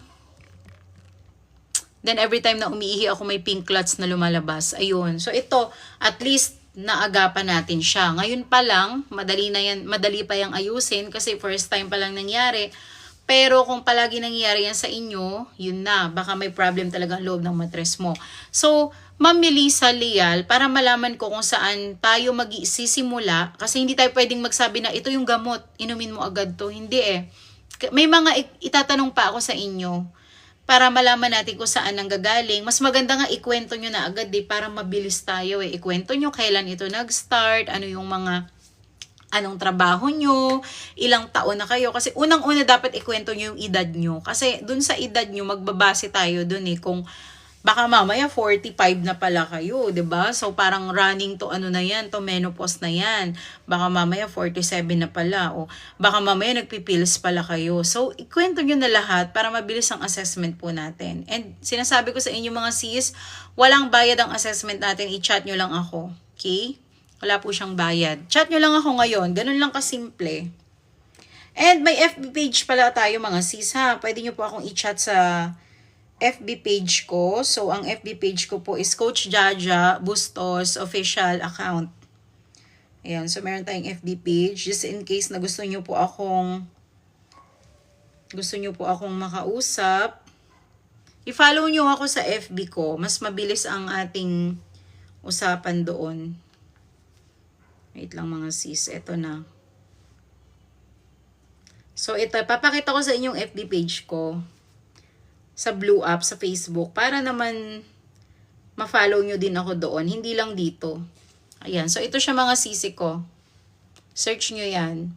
Then every time na umiihi ako may pink clots na lumalabas. Ayun. So ito, at least naagapan natin siya. Ngayon pa lang, madali pa yang ayusin kasi first time pa lang nangyari. Pero kung palagi nangyayari yan sa inyo, yun na. Baka may problem talaga ang loob ng matres mo. So, Ma'am Melissa Leal, para malaman ko kung saan tayo magsisimula, kasi hindi tayo pwedeng magsabi na ito yung gamot, inumin mo agad to. Hindi eh. May mga itatanong pa ako sa inyo para malaman natin kung saan nanggagaling. Mas maganda nga ikwento nyo na agad para mabilis tayo eh. Ikwento nyo kailan ito nag-start, anong trabaho nyo, ilang taon na kayo. Kasi unang-una dapat ikwento nyo yung edad nyo. Kasi dun sa edad nyo, magbabase tayo dun eh. Kung baka mamaya 45 na pala kayo, 'di ba? So parang running to na yan, to menopause na yan. Baka mamaya 47 na pala o baka mamaya nagpipills pala kayo. So ikwento niyo na lahat para mabilis ang assessment po natin. And sinasabi ko sa inyo mga sis, walang bayad ang assessment natin, i-chat niyo lang ako. Okay? Wala po siyang bayad. Chat niyo lang ako ngayon, ganun lang kasimple. And may FB page pala tayo mga sis ha. Pwede niyo po akong i-chat sa FB page ko. So, ang FB page ko po is Coach Jaja Bustos official account. Ayan. So, meron tayong FB page. Just in case na gusto nyo po akong makausap, i-follow nyo ako sa FB ko. Mas mabilis ang ating usapan doon. Wait lang mga sis. Ito na. So, ito. Papakita ko sa inyong FB page ko sa Blue App, sa Facebook, para naman ma-follow nyo din ako doon. Hindi lang dito. Ayan. So, ito siya mga sisi ko. Search nyo yan.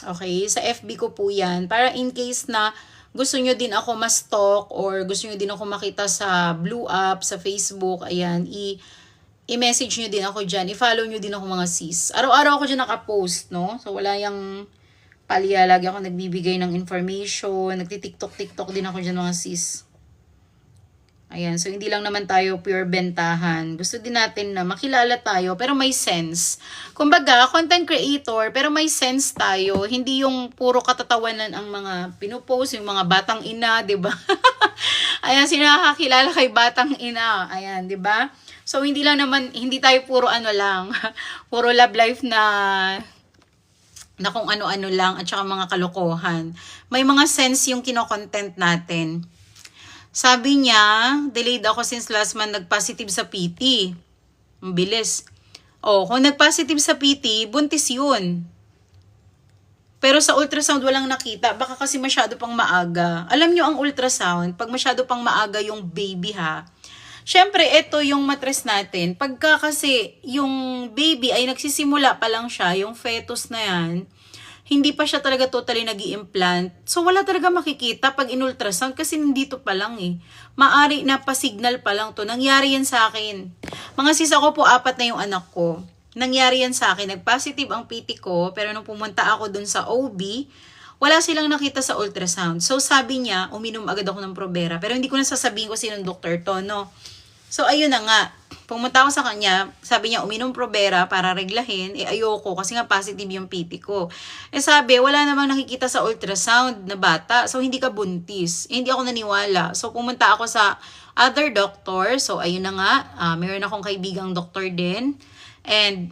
Okay. Sa FB ko po yan. Para in case na gusto nyo din ako ma-stalk or gusto nyo din ako makita sa Blue App, sa Facebook, ayan, i-message nyo din ako dyan. I-follow nyo din ako mga sis. Araw-araw ako dyan nakapost, no? So, wala yung palya, lagi ako nagbibigay ng information, nagti-TikTok din ako dyan mga sis. Ayan, so hindi lang naman tayo pure bentahan. Gusto din natin na makilala tayo, pero may sense. Kumbaga, content creator, pero may sense tayo. Hindi yung puro katatawanan ang mga pinupost, yung mga batang ina, di ba? Ayan, sinakakilala kay batang ina. Ayan, di ba? So, hindi tayo puro lang, puro love life na kung ano-ano lang at saka mga kalokohan. May mga sense yung kino-content natin. Sabi niya, delayed ako since last month nag-positive sa PT. Ang bilis. Kung nag-positive sa PT, buntis yun. Pero sa ultrasound walang nakita. Baka kasi masyado pang maaga. Alam nyo ang ultrasound, pag masyado pang maaga yung baby ha, syempre, ito yung matres natin. Pagka kasi yung baby ay nagsisimula pa lang siya, yung fetus na yan, hindi pa siya talaga totally nag-i-implant. So, wala talaga makikita pag in-ultrasound kasi nandito pa lang eh. Maari na pa-signal pa lang to. Nangyari yan sa akin. Mga sis, ako po, 4 na yung anak ko. Nangyari yan sa akin. Nag-positive ang PT ko, pero nung pumunta ako dun sa OB, wala silang nakita sa ultrasound. So, sabi niya, uminom agad ako ng Provera. Pero hindi ko na sasabihin ko sinong doktor to, no? So, ayun na nga. Pumunta ako sa kanya, sabi niya, uminom Provera para reglahin. Ayoko kasi nga positive yung PT ko. Sabi, wala namang nakikita sa ultrasound na bata. So, hindi ka buntis. Hindi ako naniwala. So, pumunta ako sa other doctor. So, ayun na nga. Meron akong kaibigang doktor din. And,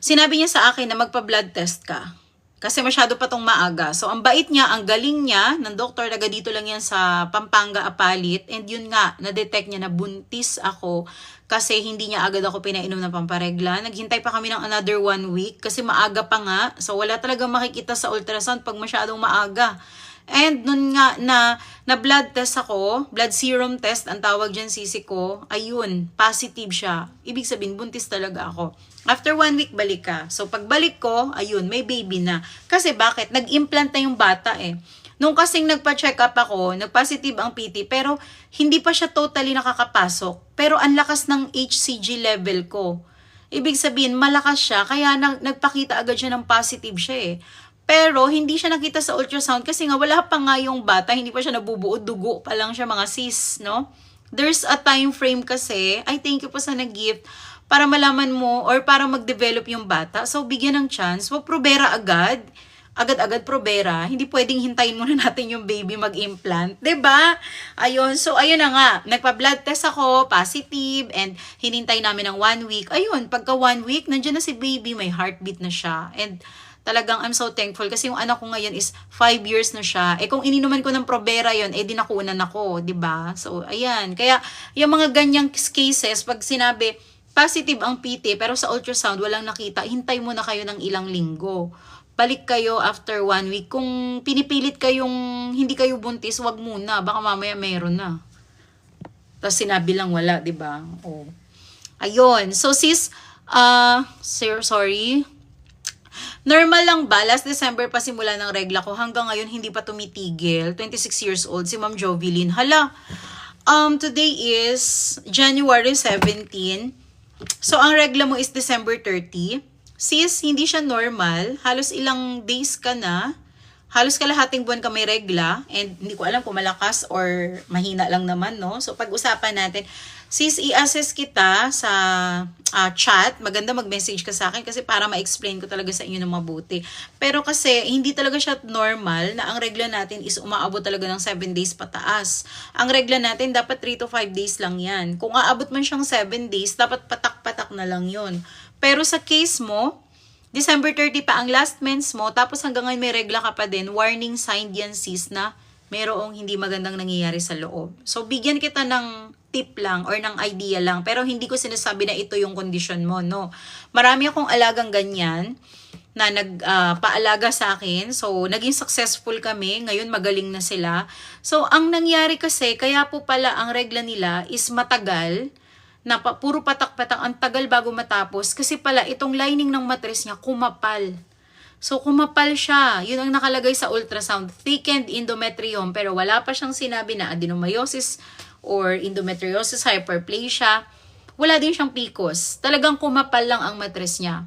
sinabi niya sa akin na magpa-blood test ka. Kasi masyado pa tong maaga. So, ang bait niya, ang galing niya, ng doktor, taga dito lang yan sa Pampanga, Apalit. And yun nga, na-detect niya na buntis ako kasi hindi niya agad ako pinainom ng pamparegla. Naghintay pa kami ng another 1 week kasi maaga pa nga. So, wala talagang makikita sa ultrasound pag masyadong maaga. And nun nga na blood test ako, blood serum test ang tawag dyan sisi ko, ayun, positive siya. Ibig sabihin, buntis talaga ako. After 1 week, balik ka. So pagbalik ko, ayun, may baby na. Kasi bakit? Nag-implant na yung bata eh. Nung kasing nagpa-check up ako, nag-positive ang PT, pero hindi pa siya totally nakakapasok. Pero ang lakas ng HCG level ko. Ibig sabihin, malakas siya, kaya nagpakita agad siya ng positive siya eh. Pero hindi siya nakita sa ultrasound kasi nga wala pa nga yung bata, hindi pa siya nabubuo, dugo pa lang siya mga sis, no? There's a time frame kasi, I thank you po sa nag-gift, para malaman mo or para mag-develop yung bata. So, bigyan ng chance, wag probera agad. Agad-agad probera, hindi pwedeng hintayin muna natin yung baby mag-implant, 'di ba? Ayun, so ayun na nga, nagpa-blood test ako, positive, and hinintay namin ng 1 week. Ayun, pagka 1 week, nandiyan na si baby, may heartbeat na siya. And talagang I'm so thankful kasi yung anak ko ngayon is 5 years na siya. Eh kung ininuman ko ng Provera yon, eh di nakunan ako, 'di ba? So ayan, kaya yung mga ganyang cases pag sinabi positive ang PT pero sa ultrasound walang nakita, hintay muna kayo ng ilang linggo. Balik kayo after 1 week. Kung pinipilit kayong hindi kayo buntis, wag muna, baka mamaya meron na. Tapos sinabi lang wala, 'di ba? Oh. Ayun. So sis, sorry. Normal lang ba? Last December pa simula ng regla ko. Hanggang ngayon, hindi pa tumitigil. 26 years old, si Ma'am Jovelyn. Hala, today is January 17. So, ang regla mo is December 30. Sis, hindi siya normal. Halos ilang days ka na. Halos kalahating buwan ka may regla. And hindi ko alam kung malakas or mahina lang naman, no? So, pag-usapan natin. Sis, i-assess kita sa chat. Maganda mag-message ka sa akin kasi para ma-explain ko talaga sa inyo ng mabuti. Pero kasi hindi talaga siya normal na ang regla natin is umaabot talaga ng 7 days pataas. Ang regla natin dapat 3 to 5 days lang yan. Kung aabot man siyang 7 days, dapat patak-patak na lang yun. Pero sa case mo, December 30 pa ang last mens mo, tapos hanggang ngayon may regla ka pa din, warning sign yan sis na mayroong hindi magandang nangyayari sa loob. So, bigyan kita ng tip lang or ng idea lang. Pero hindi ko sinasabi na ito yung condition mo, no. Marami akong alagang ganyan na nagpaalaga sa akin. So, naging successful kami. Ngayon, magaling na sila. So, ang nangyari kasi, kaya po pala ang regla nila is matagal, na puro patak-patak, ang tagal bago matapos. Kasi pala, itong lining ng matres niya, kumapal. So, kumapal siya. Yun ang nakalagay sa ultrasound. Thickened endometrium. Pero wala pa siyang sinabi na adenomyosis or endometriosis, hyperplasia. Wala din siyang PCOS. Talagang kumapal lang ang matres niya.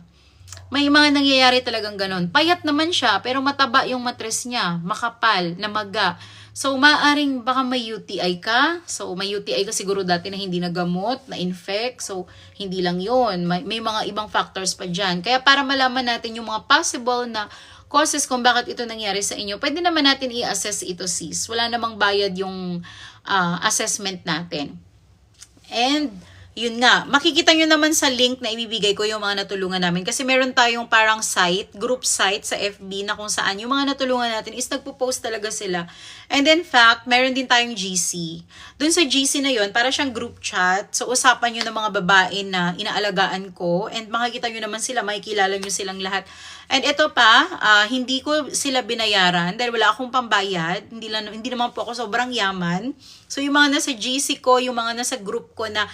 May mga nangyayari talagang ganon. Payat naman siya, pero mataba yung matres niya. Makapal, namaga. So, maaring baka may UTI ka. So, may UTI ka siguro dati na hindi nagamot, na-infect. So, hindi lang yon. May mga ibang factors pa dyan. Kaya para malaman natin yung mga possible na causes kung bakit ito nangyari sa inyo, pwede naman natin i-assess ito sis. Wala namang bayad yung assessment natin. And, yun nga, makikita nyo naman sa link na ibibigay ko yung mga natulungan namin. Kasi meron tayong parang site, group site sa FB na kung saan yung mga natulungan natin is nagpo-post talaga sila. And in fact, meron din tayong GC. Dun sa GC na yun, para siyang group chat. So, usapan nyo ng mga babae na inaalagaan ko. And makikita nyo naman sila, makikilala nyo silang lahat. And ito pa, hindi ko sila binayaran dahil wala akong pambayad. Hindi naman po ako sobrang yaman. So, yung mga nasa GC ko, yung mga nasa group ko na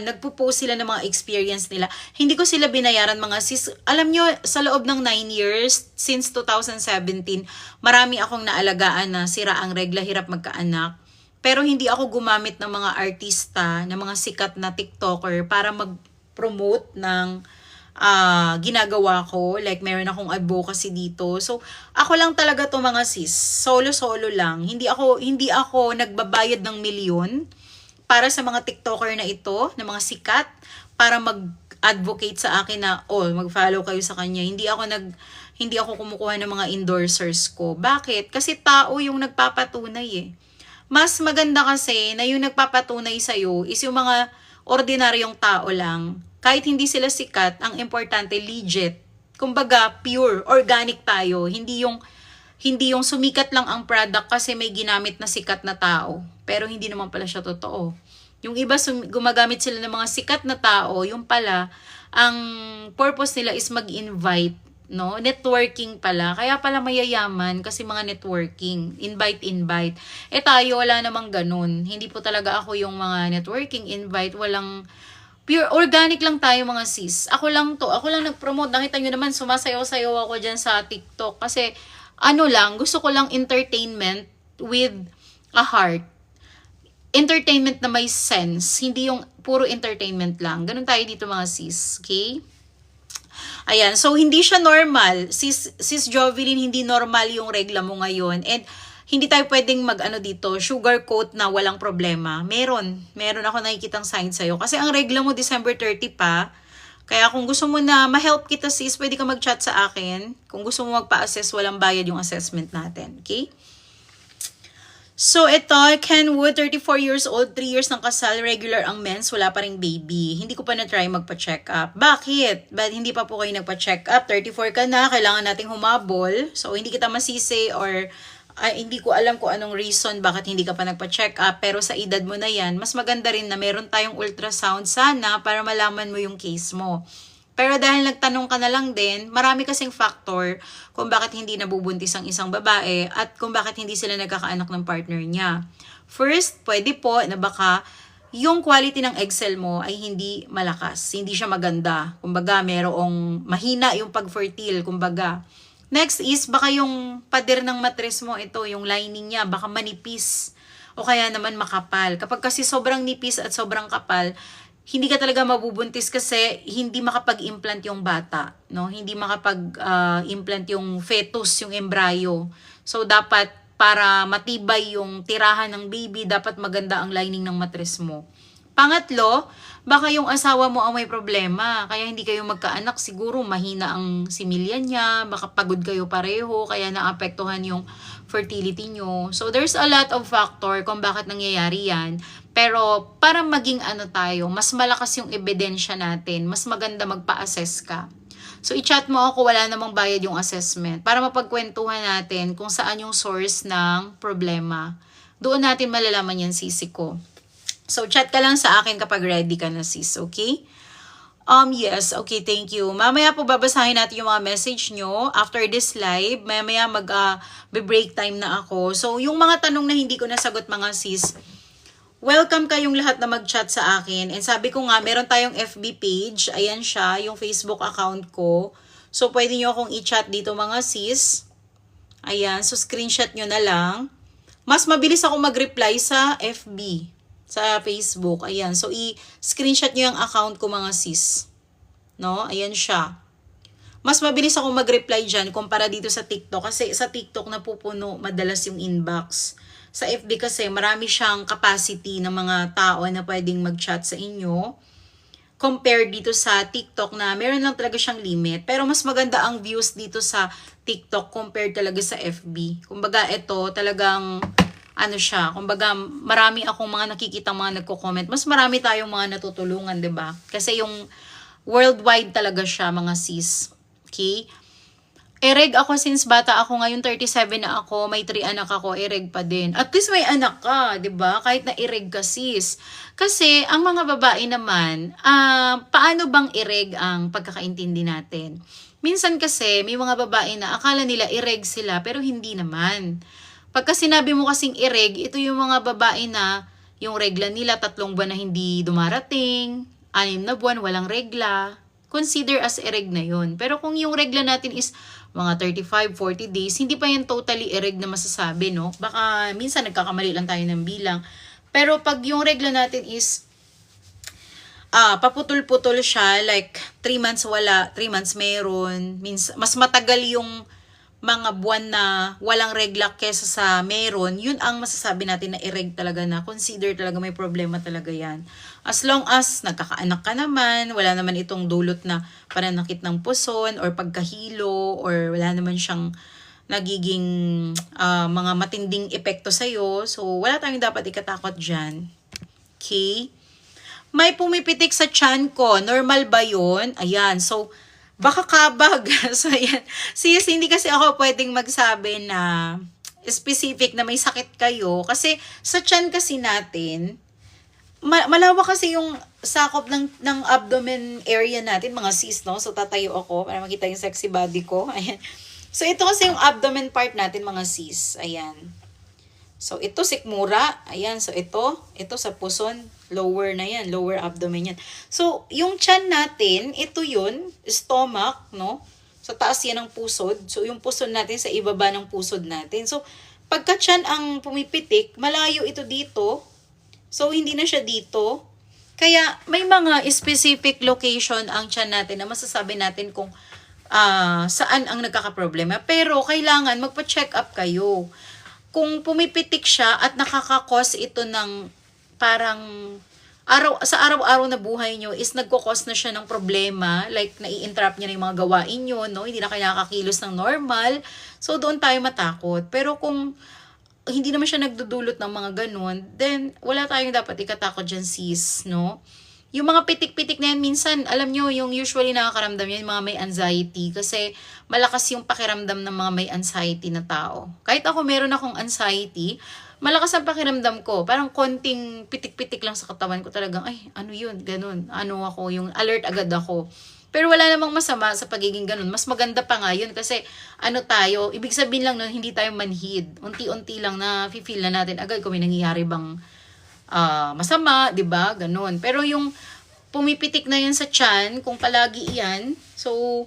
nagpo-post sila ng mga experience nila. Hindi ko sila binayaran mga sis. Alam nyo, sa loob ng 9 years, since 2017, marami akong naalagaan na sira ang regla, hirap magkaanak. Pero hindi ako gumamit ng mga artista, ng mga sikat na TikToker para mag-promote ng ginagawa ko. Like, meron akong advocacy dito. So, ako lang talaga to mga sis. Solo-solo lang. Hindi ako nagbabayad ng milyon para sa mga TikToker na ito, na mga sikat, para mag-advocate sa akin na, mag-follow kayo sa kanya. Hindi ako kumukuha ng mga endorsers ko. Bakit? Kasi tao yung nagpapatunay eh. Mas maganda kasi na yung nagpapatunay sa'yo is yung mga ordinaryong tao lang. Kahit hindi sila sikat, ang importante, legit. Kumbaga, pure, organic tayo. Hindi yung sumikat lang ang product kasi may ginamit na sikat na tao. Pero hindi naman pala siya totoo. Yung iba, gumagamit sila ng mga sikat na tao, yung pala, ang purpose nila is mag-invite no? Networking pala. Kaya pala mayayaman kasi mga networking. Invite. Eh tayo, wala namang ganun. Hindi po talaga ako yung mga networking, invite, walang pure organic lang tayo mga sis. Ako lang nag-promote. Nakita nyo naman, sumasayaw-sayaw ako dyan sa TikTok. Kasi, gusto ko lang entertainment with a heart. Entertainment na may sense. Hindi yung puro entertainment lang. Ganun tayo dito mga sis. Okay? Ayan. So, hindi siya normal. Sis Jovelyn, hindi normal yung regla mo ngayon. And, hindi tayo pwedeng dito, sugarcoat na walang problema. Meron ako nakikitang sign sa'yo. Kasi ang regla mo, December 30 pa. Kaya kung gusto mo na ma-help kita sis, pwede ka mag-chat sa akin. Kung gusto mo magpa-assess, walang bayad yung assessment natin. Okay? So, ito, Kenwood, 34 years old, 3 years ng kasal, regular ang mens, wala pa ring baby. Hindi ko pa na-try magpa-check up. Bakit? Ba't hindi pa po kayo nagpa-check up? 34 ka na, kailangan nating humabol. So, hindi kita masisi or hindi ko alam kung anong reason bakit hindi ka pa nagpa-check up. Pero sa edad mo na yan, mas maganda rin na meron tayong ultrasound sana para malaman mo yung case mo. Pero dahil nagtanong ka na lang din, marami kasing factor kung bakit hindi nabubuntis ang isang babae at kung bakit hindi sila nagkakaanak ng partner niya. First, pwede po na baka yung quality ng egg cell mo ay hindi malakas, hindi siya maganda. Kumbaga, merong mahina yung pag-fertile, kumbaga. Next is, baka yung pader ng matres mo, ito, yung lining niya, baka manipis o kaya naman makapal. Kapag kasi sobrang nipis at sobrang kapal, hindi ka talaga mabubuntis kasi hindi makapag-implant yung bata, no? Hindi makapag-implant yung fetus, yung embryo. So, dapat para matibay yung tirahan ng baby, dapat maganda ang lining ng matres mo. Pangatlo, baka yung asawa mo ang may problema, kaya hindi kayo magkaanak, siguro mahina ang similya niya, baka pagod kayo pareho, kaya naapektuhan yung fertility nyo. So, there's a lot of factor kung bakit nangyayari yan. Pero, para maging tayo, mas malakas yung ebidensya natin, mas maganda magpa-assess ka. So, i-chat mo ako, wala namang bayad yung assessment, para mapagkwentuhan natin kung saan yung source ng problema. Doon natin malalaman yan, sisi ko. So, chat ka lang sa akin kapag ready ka na, sis, okay? Yes, okay, thank you. Mamaya po babasahin natin yung mga message nyo after this live. Mamaya mag-break time na ako. So, yung mga tanong na hindi ko nasagot mga sis, welcome kayong lahat na mag-chat sa akin. And sabi ko nga, meron tayong FB page. Ayan siya, yung Facebook account ko. So, pwede nyo akong i-chat dito mga sis. Ayan, so screenshot nyo na lang. Mas mabilis ako mag-reply sa FB. Sa Facebook, ayan. So, i-screenshot nyo yung account ko mga sis. No? Ayan siya. Mas mabilis ako mag-reply dyan kumpara dito sa TikTok. Kasi sa TikTok napupuno madalas yung inbox. Sa FB kasi marami siyang capacity ng mga tao na pwedeng mag-chat sa inyo. Compared dito sa TikTok na meron lang talaga siyang limit. Pero mas maganda ang views dito sa TikTok compared talaga sa FB. Kumbaga ito talagang kumbaga marami akong mga nakikita mga nagko-comment. Mas marami tayong mga natutulungan, 'di ba? Kasi yung worldwide talaga siya, mga sis. Okay? Ereg ako since bata ako, ngayon 37 na ako, may 3 anak ako, ereg pa din. At least may anak ka, 'di ba? Kahit na ereg ka, sis. Kasi ang mga babae naman, paano bang ereg ang pagkakaintindi natin? Minsan kasi may mga babae na akala nila ereg sila pero hindi naman. Pagka sinabi mo kasing ireg, ito yung mga babae na yung regla nila 3 buwan na hindi dumarating, 6 na buwan walang regla, consider as ireg na yun. Pero kung yung regla natin is mga 35, 40 days, hindi pa yan totally ireg na masasabi, no? Baka minsan nagkakamali lang tayo ng bilang. Pero pag yung regla natin is paputol-putol siya, like 3 months wala, 3 months meron, mas matagal yung mga buwan na walang regla kesa sa meron, yun ang masasabi natin na ireg talaga, na consider talaga may problema talaga yan. As long as nagkakaanak ka naman, wala naman itong dulot na pananakit ng puson or pagkahilo or wala naman siyang nagiging mga matinding epekto sa'yo, so wala tayong dapat ikatakot dyan. Okay? May pumipitik sa tiyan ko, normal ba yun? Ayan, so baka kabag. So, yan. Sis, hindi kasi ako pwedeng magsabi na specific na may sakit kayo. Kasi sa tiyan kasi natin, malawak kasi yung sakop ng abdomen area natin, mga sis, no? So, tatayo ako para makita yung sexy body ko. Ayan. So, ito kasi yung abdomen part natin, mga sis. Ayan. So, ito sikmura. Ayan. So, ito sa puson. Lower na yan. Lower abdomen yan. So, yung tiyan natin, ito yun. Stomach, no? Sa taas yan ng pusod. So, yung pusod natin sa ibaba ng pusod natin. So, pagka tiyan ang pumipitik, malayo ito dito. So, hindi na siya dito. Kaya, may mga specific location ang tiyan natin na masasabi natin kung saan ang nagkakaproblema. Pero, kailangan magpa-check up kayo. Kung pumipitik siya at nakakakos ito ng parang sa araw-araw na buhay nyo is nagkukos na siya ng problema, like nai-interrupt niya na yung mga gawain nyo, no? Hindi na kayo nakakakilos ng normal. So, doon tayo matakot. Pero kung hindi naman siya nagdudulot ng mga ganun, then wala tayong dapat ikatakot dyan, sis, no? Yung mga pitik-pitik na yan, minsan, alam nyo, yung usually nakakaramdam yan, yung mga may anxiety, kasi malakas yung pakiramdam ng mga may anxiety na tao. Kahit ako meron akong anxiety, malakas ang pakiramdam ko. Parang konting pitik-pitik lang sa katawan ko talagang, ay, ano yun, ganun. Ano ako, yung alert agad ako. Pero wala namang masama sa pagiging ganun. Mas maganda pa nga yun kasi ano tayo, ibig sabihin lang nun, hindi tayo manhid. Unti-unti lang na feel na natin agad kung may nangyayari bang masama, 'di ba? Ganun. Pero yung pumipitik na yan sa tiyan, kung palagi iyan, so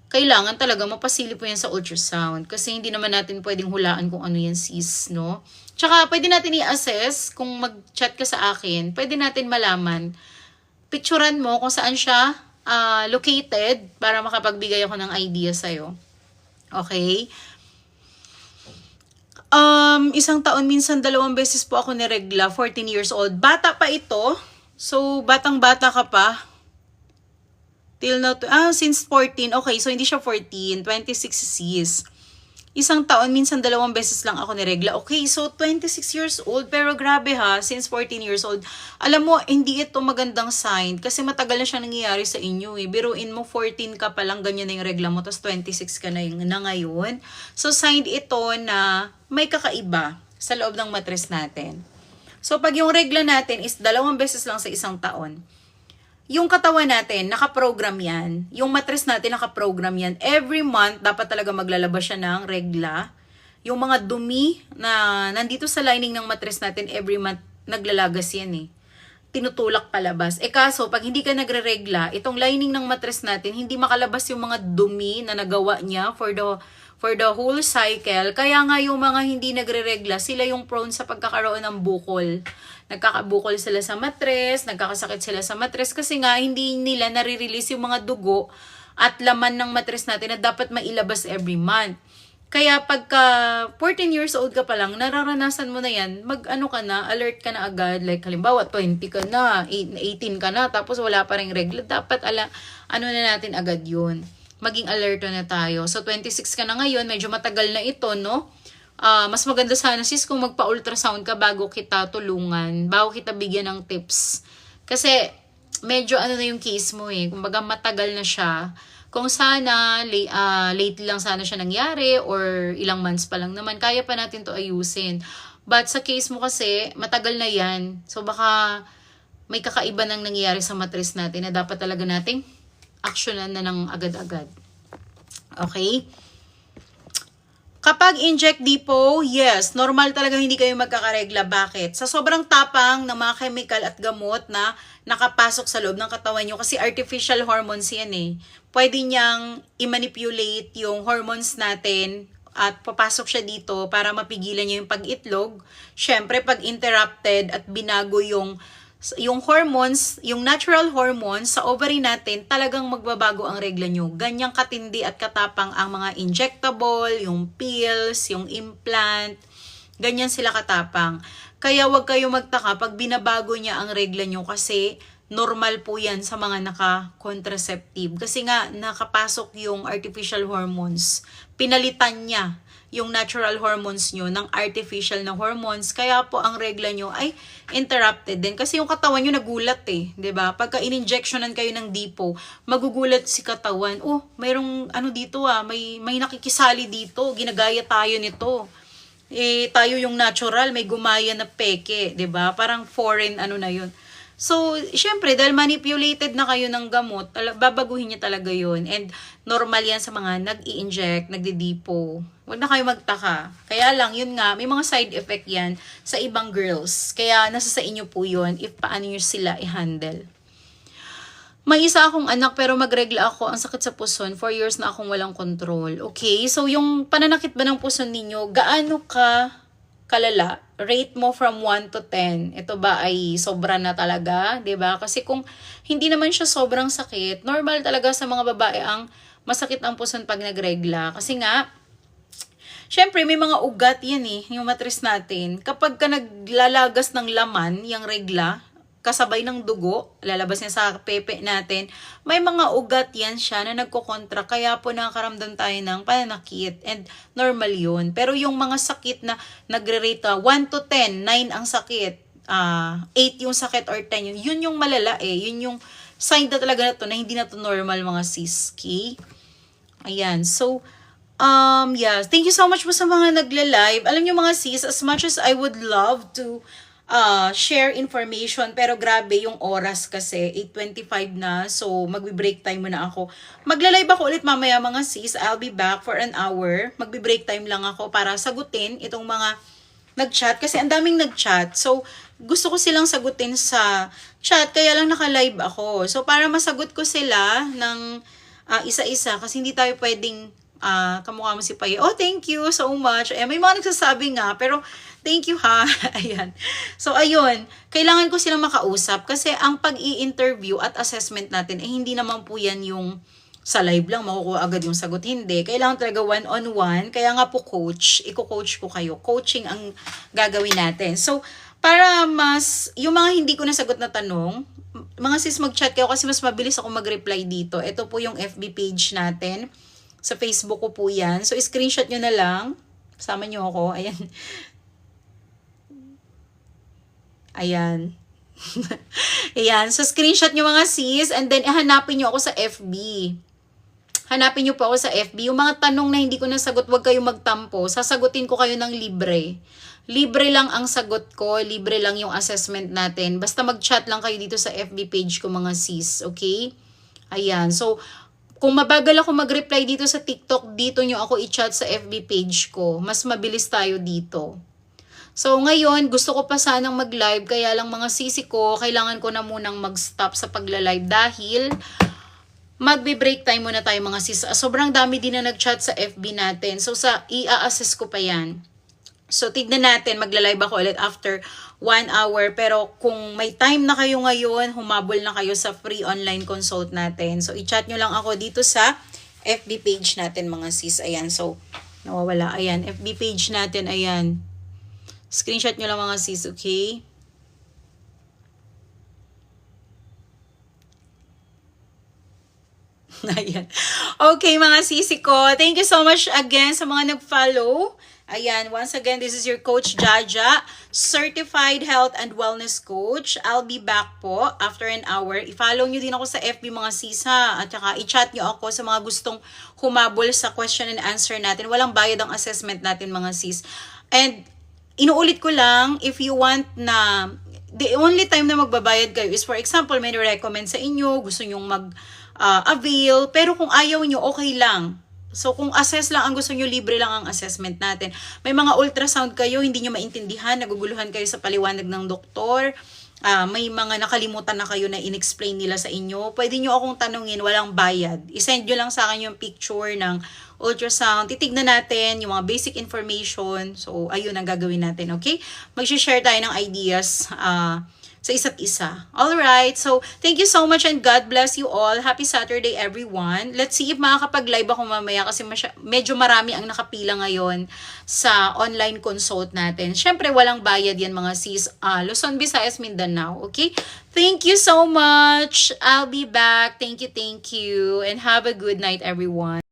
kailangan talaga mapasilip po yan sa ultrasound kasi hindi naman natin pwedeng hulaan kung ano yan, sis, no? Tsaka pwede natin i-assess kung mag-chat ka sa akin, pwede natin malaman, picturean mo kung saan siya located para makapagbigay ako ng idea sa'yo. Okay? Isang taon, minsan 2 beses po ako niregla, 14 years old. Bata pa ito. So, batang-bata ka pa. Till now, since 14. Okay, so hindi siya 14. 26 sis. Isang taon, minsan 2 beses lang ako niregla. Okay, so 26 years old. Pero grabe ha, since 14 years old. Alam mo, hindi ito magandang sign. Kasi matagal na siya nangyayari sa inyo eh. Biruin mo, 14 ka pa lang, ganyan na yung regla mo. Tapos 26 ka na, na ngayon. So sign ito na may kakaiba sa loob ng matres natin. So pag yung regla natin is 2 beses lang sa isang taon, yung katawan natin, nakaprogram yan. Yung matres natin, nakaprogram yan. Every month, dapat talaga maglalabas siya ng regla. Yung mga dumi na nandito sa lining ng matres natin, every month, naglalagas yan eh. Tinutulak palabas. Kaso, pag hindi ka nagre-regla, itong lining ng matres natin, hindi makalabas yung mga dumi na nagawa niya for the whole cycle. Kaya nga yung mga hindi nagre-regla, sila yung prone sa pagkakaroon ng bukol. Nagkakabukol sila sa matres, nagkakasakit sila sa matres kasi nga hindi nila nare-release yung mga dugo at laman ng matres natin na dapat mailabas every month. Kaya pagka 14 years old ka pa lang, nararanasan mo na yan, mag-ano ka na, alert ka na agad. Like halimbawa, 20 ka na, 18 ka na, tapos wala pa ring regla. Dapat ano na natin agad yun. Maging alerto na tayo. So 26 ka na ngayon, medyo matagal na ito, no? Mas maganda sana sis kung magpa-ultrasound ka bago kita tulungan, bago kita bigyan ng tips. Kasi medyo ano na yung case mo eh, kumbaga matagal na siya. Kung sana late lang sana siya nangyari or ilang months pa lang naman, kaya pa natin to ayusin. But sa case mo kasi, matagal na yan. So baka may kakaiba nang nangyayari sa matres natin na dapat talaga nating aksyonan na ng agad-agad. Okay? Kapag inject Depo, yes, normal talaga hindi kayo magkakaregla. Bakit? Sa sobrang tapang ng mga chemical at gamot na nakapasok sa loob ng katawan nyo, kasi artificial hormones yan eh. Pwede niyang i-manipulate yung hormones natin at papasok siya dito para mapigilan niya yung pag-itlog. Syempre, pag interrupted at binago yung hormones, yung natural hormones sa ovary natin, talagang magbabago ang regla nyo. Ganyang katindi at katapang ang mga injectable, yung pills, yung implant, ganyan sila katapang. Kaya wag kayo magtaka pag binabago niya ang regla nyo kasi normal po yan sa mga naka-contraceptive. Kasi nga, nakapasok yung artificial hormones. Pinalitan niya yung natural hormones nyo ng artificial na hormones. Kaya po ang regla nyo ay interrupted din. Kasi yung katawan nyo nagulat eh. 'Di ba? Pagka in-injectionan kayo ng Depo, magugulat si katawan. Oh, mayroong ano dito may nakikisali dito. Ginagaya tayo nito. Tayo yung natural, may gumaya na peke. 'Di ba? Parang foreign ano na yun. So, syempre, dahil manipulated na kayo ng gamot, babaguhin niya talaga yun. And normal yan sa mga nag-i-inject, nagdidipo. Huwag na kayo magtaka. Kaya lang, yun nga, may mga side effect yan sa ibang girls. Kaya nasa sa inyo po yun if paano nyo sila i-handle. May isa akong anak pero magregla ako, ang sakit sa puson, 4 years na akong walang control. Okay, so yung pananakit ba ng puson ninyo, gaano ka kalala? Rate mo from 1 to 10. Ito ba ay sobra na talaga? 'Di ba? Kasi kung hindi naman siya sobrang sakit, normal talaga sa mga babae ang masakit ang puson pag nagregla. Kasi nga, syempre may mga ugat yan yung matris natin. Kapag ka naglalagas ng laman, yung regla, kasabay ng dugo, lalabas niya sa pepe natin, may mga ugat yan siya na nagkokontra, kaya po nakakaramdam tayo ng pananakit, and normal yun. Pero yung mga sakit na nagre-rate 1 to 10, 9 ang sakit, 8 yung sakit or 10 yun yung malala yun yung sign na talaga na to na hindi na to normal mga sis, okay? Ayan, so, yeah, thank you so much po sa mga nagla-live. Alam niyo mga sis, as much as I would love to share information, pero grabe yung oras kasi 8:25 na, so magbe-break time muna ako. Magla-live ako ulit mamaya mga sis. I'll be back for an hour. Magbe-break time lang ako para sagutin itong mga nag-chat kasi ang daming nag-chat. So gusto ko silang sagutin sa chat, kaya lang naka-live ako. So para masagot ko sila ng isa-isa kasi hindi tayo pwedeng kamukha mo si Paye. Oh, thank you so much. May mga nagsasabi nga, pero thank you ha. Ayan. So, ayun. Kailangan ko silang makausap kasi ang pag-i-interview at assessment natin, hindi naman po yan yung sa live lang, makukuha agad yung sagot. Hindi. Kailangan talaga one-on-one. Kaya nga po coach, i-coach ko kayo. Coaching ang gagawin natin. So, para mas, yung mga hindi ko nasagot na tanong, mga sis mag-chat kayo kasi mas mabilis ako mag-reply dito. Ito po yung FB page natin. Sa Facebook ko po yan. So, screenshot nyo na lang. Kasama nyo ako. Ayan. Ayan. Ayan. So, screenshot nyo mga sis. And then, hanapin nyo ako sa FB. Hanapin nyo po ako sa FB. Yung mga tanong na hindi ko nasagot, huwag kayong magtampo. Sasagutin ko kayo ng libre. Libre lang ang sagot ko. Libre lang yung assessment natin. Basta mag-chat lang kayo dito sa FB page ko mga sis. Okay? Ayan. So, kung mabagal ako mag-reply dito sa TikTok, dito nyo ako i-chat sa FB page ko. Mas mabilis tayo dito. So, ngayon, gusto ko pa sanang mag-live, kaya lang mga sisi ko, kailangan ko na munang mag-stop sa pagla-live dahil magbe-break time muna tayo mga sis. Sobrang dami din na nag-chat sa FB natin. So, i-assess ko pa yan. So, tignan natin, magla-live ako ulit after 1 hour. Pero kung may time na kayo ngayon, humabol na kayo sa free online consult natin. So, i-chat nyo lang ako dito sa FB page natin mga sis. Ayan, so, nawawala. Ayan, FB page natin, ayan. Screenshot nyo lang mga sis, okay? Ayan. Okay, mga sisi ko. Thank you so much again sa mga nag-follow. Ayan, once again, this is your Coach Jaja, Certified Health and Wellness Coach. I'll be back po after an hour. I-follow nyo din ako sa FB mga sisa. At saka i-chat nyo ako sa mga gustong humabol sa question and answer natin. Walang bayad ang assessment natin mga sis. And inuulit ko lang, if you want na, the only time na magbabayad kayo is for example, may recommend sa inyo, gusto nyong avail, pero kung ayaw nyo, okay lang. So, kung assess lang ang gusto nyo, libre lang ang assessment natin. May mga ultrasound kayo, hindi nyo maintindihan, naguguluhan kayo sa paliwanag ng doktor, may mga nakalimutan na kayo na in-explain nila sa inyo, pwede nyo akong tanungin, walang bayad. I-send nyo lang sa akin yung picture ng ultrasound, titignan natin yung mga basic information. So, ayun ang gagawin natin, okay? Mag-share tayo ng ideas, sa isa't isa. Alright, so thank you so much and God bless you all. Happy Saturday everyone. Let's see if makakapag-live ako mamaya kasi medyo marami ang nakapila ngayon sa online consult natin. Syempre walang bayad yan mga sis. Luzon, Visayas, Mindanao. Okay? Thank you so much. I'll be back. Thank you. And have a good night everyone.